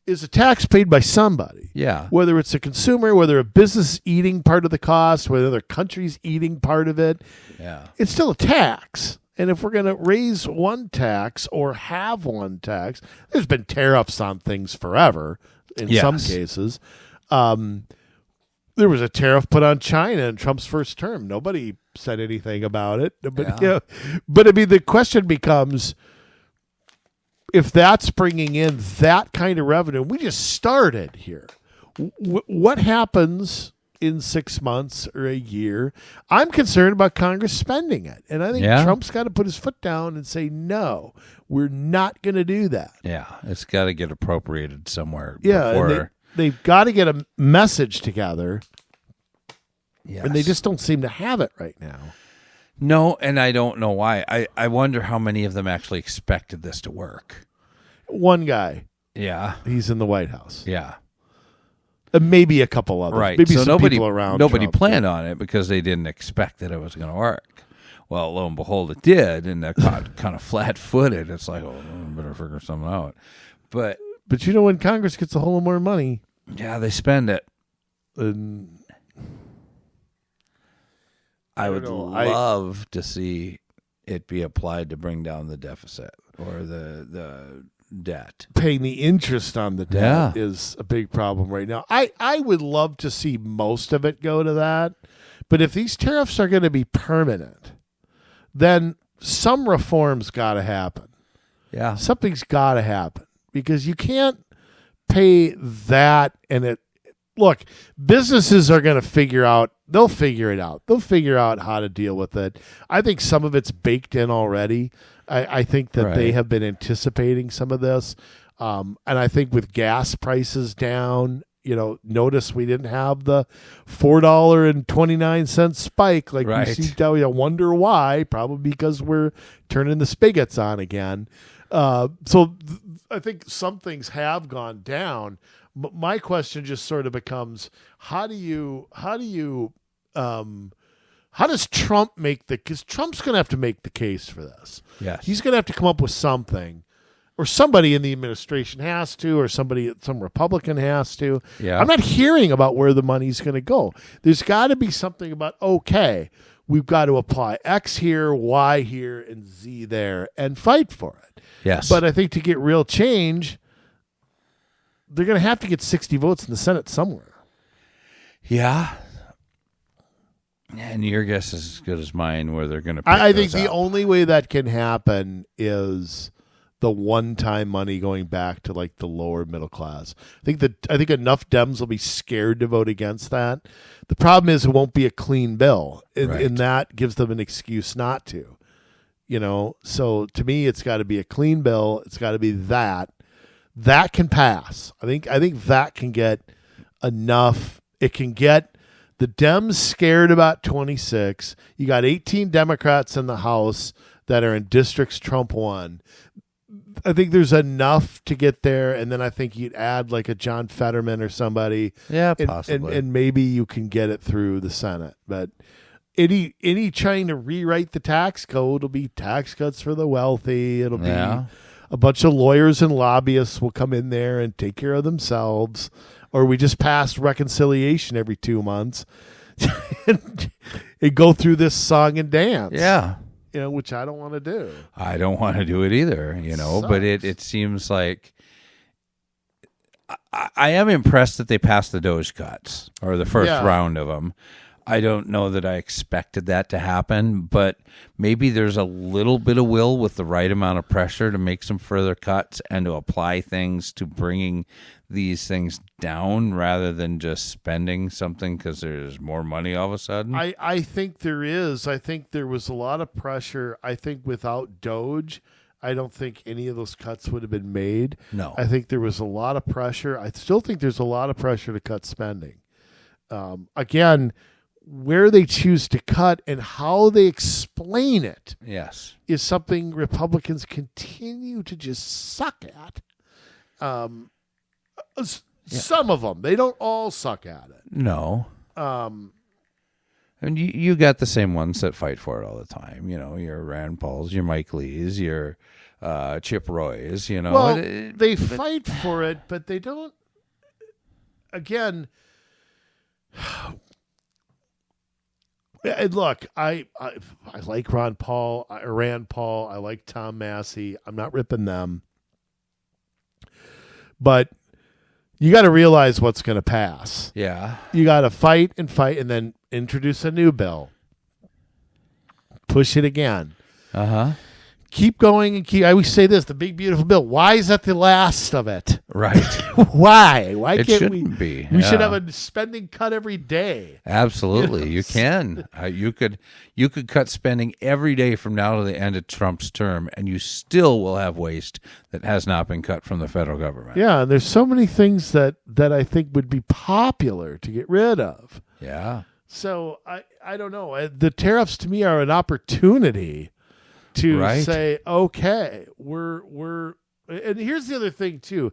is a tax paid by somebody. Yeah. Whether it's a consumer, whether a business eating part of the cost, whether other countries eating part of it. Yeah. It's still a tax. And if we're going to raise one tax or have one tax, there's been tariffs on things forever in some cases. There was a tariff put on China in Trump's first term. Nobody said anything about it. But, but I mean, the question becomes, if that's bringing in that kind of revenue, we just started here. What happens in 6 months or a year? I'm concerned about Congress spending it. And I think Trump's got to put his foot down and say, no, we're not going to do that. Yeah, it's got to get appropriated somewhere. Yeah, before... they've got to get a message together. Yes. And they just don't seem to have it right now. No, and I don't know why. I wonder how many of them actually expected this to work. One guy. Yeah. He's in the White House. Yeah. Maybe a couple others. Right. Maybe so some people around nobody Trump. planned on it because they didn't expect that it was going to work. Well, lo and behold, it did, and that got kind of flat-footed. It's like, oh, I better figure something out. But you know, when Congress gets a whole lot more money. Yeah, they spend it. I would love to see it be applied to bring down the deficit or the debt. Paying the interest on the debt is a big problem right now. I would love to see most of it go to that. But if these tariffs are going to be permanent, then some reforms got to happen. Yeah. Something's got to happen because you can't pay that and it. Look, businesses are going to figure out. They'll figure it out. They'll figure out how to deal with it. I think some of it's baked in already. I think that they have been anticipating some of this. And I think with gas prices down, notice we didn't have the $4.29 spike like we see. I wonder why. Probably because we're turning the spigots on again. I think some things have gone down. My question just sort of becomes: how does Trump make because Trump's going to have to make the case for this. Yes, he's going to have to come up with something, or somebody in the administration has to, or some Republican has to. Yeah, I'm not hearing about where the money's going to go. There's got to be something about we've got to apply X here, Y here, and Z there, and fight for it. Yes, but I think to get real change, they're going to have to get 60 votes in the Senate somewhere. Yeah. And your guess is as good as mine where they're going to I think the only way that can happen is the one-time money going back to like the lower middle class. I think enough Dems will be scared to vote against that. The problem is it won't be a clean bill, and that gives them an excuse not to. So to me, it's got to be a clean bill. It's got to be that can pass. I think that can get enough. It can get the Dems scared about 26. You got 18 Democrats in the House that are in districts Trump won. I think there's enough to get there, and then I think you'd add like a John Fetterman or somebody. Yeah, possibly. And maybe you can get it through the Senate. But any trying to rewrite the tax code will be tax cuts for the wealthy. It'll be a bunch of lawyers and lobbyists will come in there and take care of themselves. Or we just pass reconciliation every 2 months and go through this song and dance. Yeah. Which I don't want to do. I don't want to do it either, but it seems like I am impressed that they passed the Doge cuts or the first round of them. I don't know that I expected that to happen, but maybe there's a little bit of will with the right amount of pressure to make some further cuts and to apply things to bringing these things down rather than just spending something because there's more money all of a sudden. I think there is. I think there was a lot of pressure. I think without Doge, I don't think any of those cuts would have been made. No. I think there was a lot of pressure. I still think there's a lot of pressure to cut spending. Again, where they choose to cut and how they explain it Yes. is something Republicans continue to just suck at. Some of them. They don't all suck at it. No. And you got the same ones that fight for it all the time. You know, your Rand Pauls, your Mike Lees, your Chip Roys, you know. Well, they fight for it, but they don't. Again, and look, I like Rand Paul. I like Tom Massey. I'm not ripping them. But you got to realize what's going to pass. Yeah. You got to fight, and then introduce a new bill. Push it again. Uh-huh. Keep going and keep. I always say this: the big beautiful bill. Why is that the last of it? Right. Why? Why It can't shouldn't be. We should Yeah. have a spending cut every day. Absolutely, you can. You could cut spending every day from now to the end of Trump's term, and you still will have waste that has not been cut from the federal government. Yeah, and there's so many things that I think would be popular to get rid of. Yeah. So I don't know. The tariffs to me are an opportunity to Right. say, okay, we're. And here's the other thing too,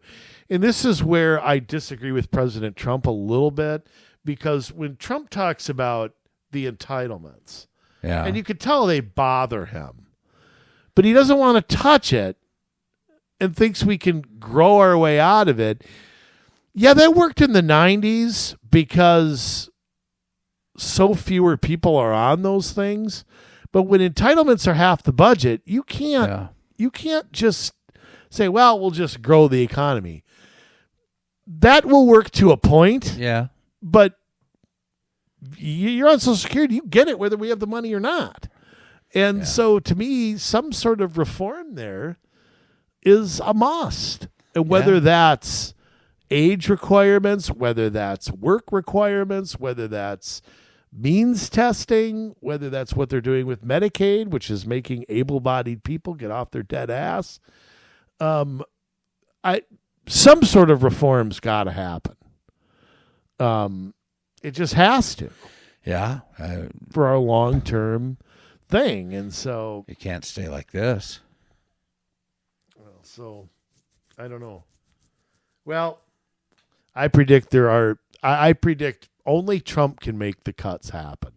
and this is where I disagree with President Trump a little bit, because when Trump talks about the entitlements, Yeah. and you can tell they bother him, but he doesn't want to touch it and thinks we can grow our way out of it. Yeah, that worked in the 90s because so fewer people are on those things. But when entitlements are half the budget, you can't just say, well, we'll just grow the economy. That will work to a point. Yeah. But you're on Social Security, you get it whether we have the money or not. And so to me, some sort of reform there is a must. And whether that's age requirements, whether that's work requirements, whether that's means testing, whether that's what they're doing with Medicaid, which is making able-bodied people get off their dead ass. Some sort of reform's got to happen. It just has to. Yeah. For our long-term thing. And so It can't stay like this. so I don't know. Well, I predict I predict only Trump can make the cuts happen.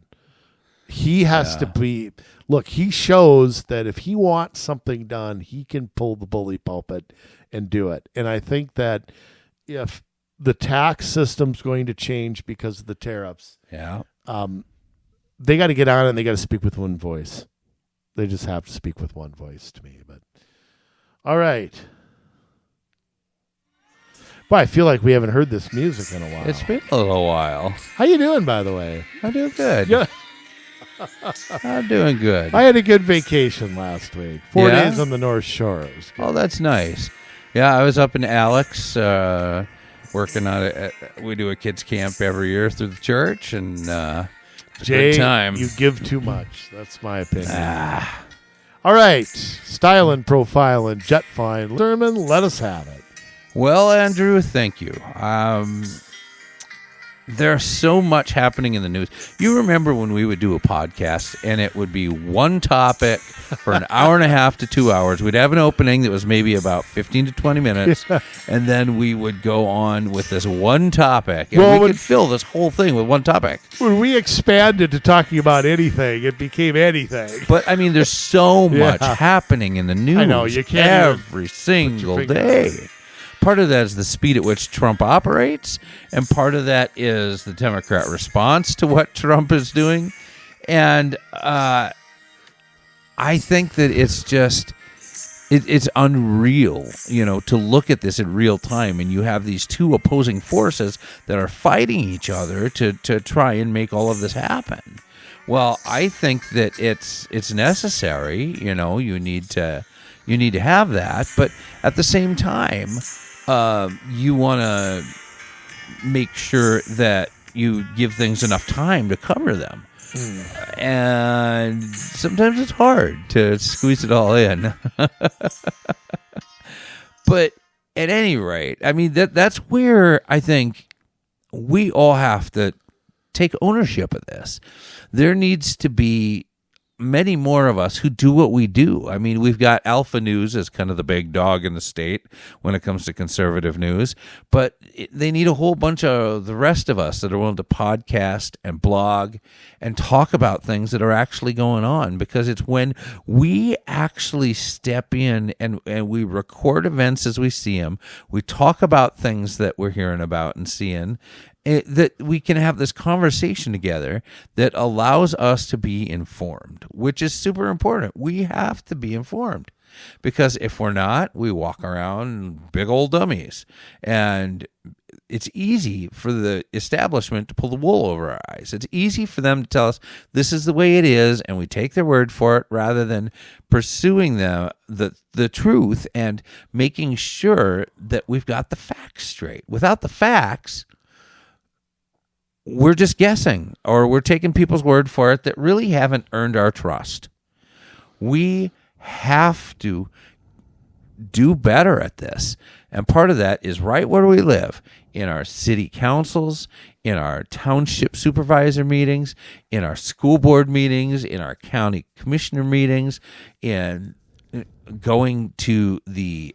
He has to be, look, he shows that if he wants something done, he can pull the bully pulpit and do it. And I think that if the tax system's going to change because of the tariffs, they got to get on it and they got to speak with one voice. They just have to speak with one voice to me. But all right. Boy, I feel like we haven't heard this music in a while. It's been a little while. How you doing, by the way? I'm doing good. Yeah. I'm doing good. I had a good vacation last week. 4 Yeah? days on the North Shore. It was good. Oh, that's nice. Yeah, I was up in Alex working on it. We do a kids camp every year through the church, and it's a Jay, good time. you give too much. That's my opinion. All right. Styling, profiling, jet flying. Sermon, let us have it. Well, Andrew, thank you. There's so much happening in the news. You remember when we would do a podcast and it would be one topic for an hour and a half to 2 hours. We'd have an opening that was maybe about 15 to 20 minutes, and then we would go on with this one topic. And we could fill this whole thing with one topic. When we expanded to talking about anything, it became anything. But, I mean, there's so much happening in the news I know, you can't every single finger day. on it. Part of that is the speed at which Trump operates, and part of that is the Democrat response to what Trump is doing. And I think that it's it's unreal, to look at this in real time, and you have these two opposing forces that are fighting each other to try and make all of this happen. Well, I think that it's necessary. You need to have that, but at the same time, you want to make sure that you give things enough time to cover them. And sometimes it's hard to squeeze it all in. But at any rate, I mean, that's where I think we all have to take ownership of this. There needs to be many more of us who do what we do. I mean, we've got Alpha News as kind of the big dog in the state when it comes to conservative news, but they need a whole bunch of the rest of us that are willing to podcast and blog and talk about things that are actually going on, because it's when we actually step in and we record events as we see them, we talk about things that we're hearing about and seeing, that we can have this conversation together that allows us to be informed, which is super important. We have to be informed, because if we're not, we walk around big old dummies, and it's easy for the establishment to pull the wool over our eyes. It's easy for them to tell us this is the way it is, and we take their word for it rather than pursuing the truth and making sure that we've got the facts straight. Without the facts, we're just guessing, or we're taking people's word for it that really haven't earned our trust. We have to do better at this. And part of that is right where we live, in our city councils, in our township supervisor meetings, in our school board meetings, in our county commissioner meetings, in going to the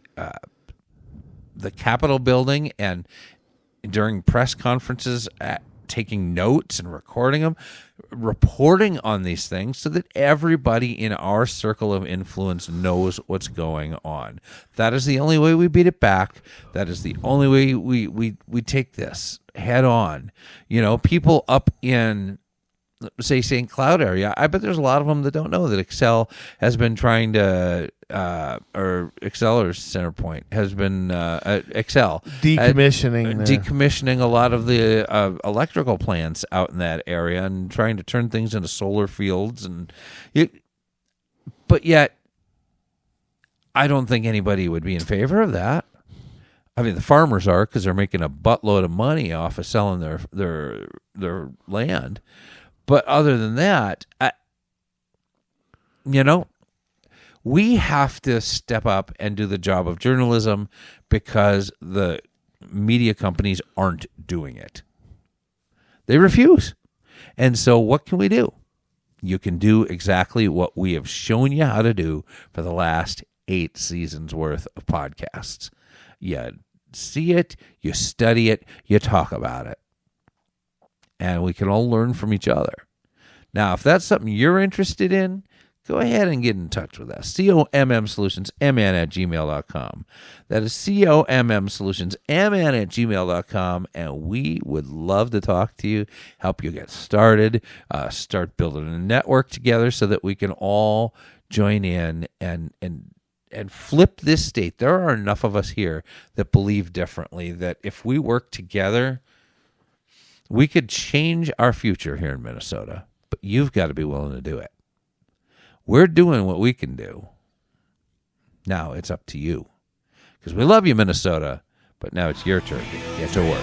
Capitol building and during press conferences, taking notes and recording them, reporting on these things so that everybody in our circle of influence knows what's going on. That is the only way we beat it back. That is the only way we take this head on. People up in, say, St. Cloud area, I bet there's a lot of them that don't know that Excel has been trying to, or Excel or Centerpoint has been, Excel. Decommissioning a lot of the electrical plants out in that area and trying to turn things into solar fields. But yet, I don't think anybody would be in favor of that. I mean, the farmers are, because they're making a buttload of money off of selling their land. But other than that, we have to step up and do the job of journalism, because the media companies aren't doing it. They refuse. And so what can we do? You can do exactly what we have shown you how to do for the last 8 seasons worth of podcasts. You see it, you study it, you talk about it. And we can all learn from each other. Now, if that's something you're interested in, go ahead and get in touch with us. COMMsolutionsMN@gmail.com. That is COMMsolutionsMN@gmail.com. And we would love to talk to you, help you get started, start building a network together so that we can all join in and flip this state. There are enough of us here that believe differently, that if we work together, we could change our future here in Minnesota, but you've got to be willing to do it. We're doing what we can do. Now it's up to you, because we love you, Minnesota, but now it's your turn to get to work.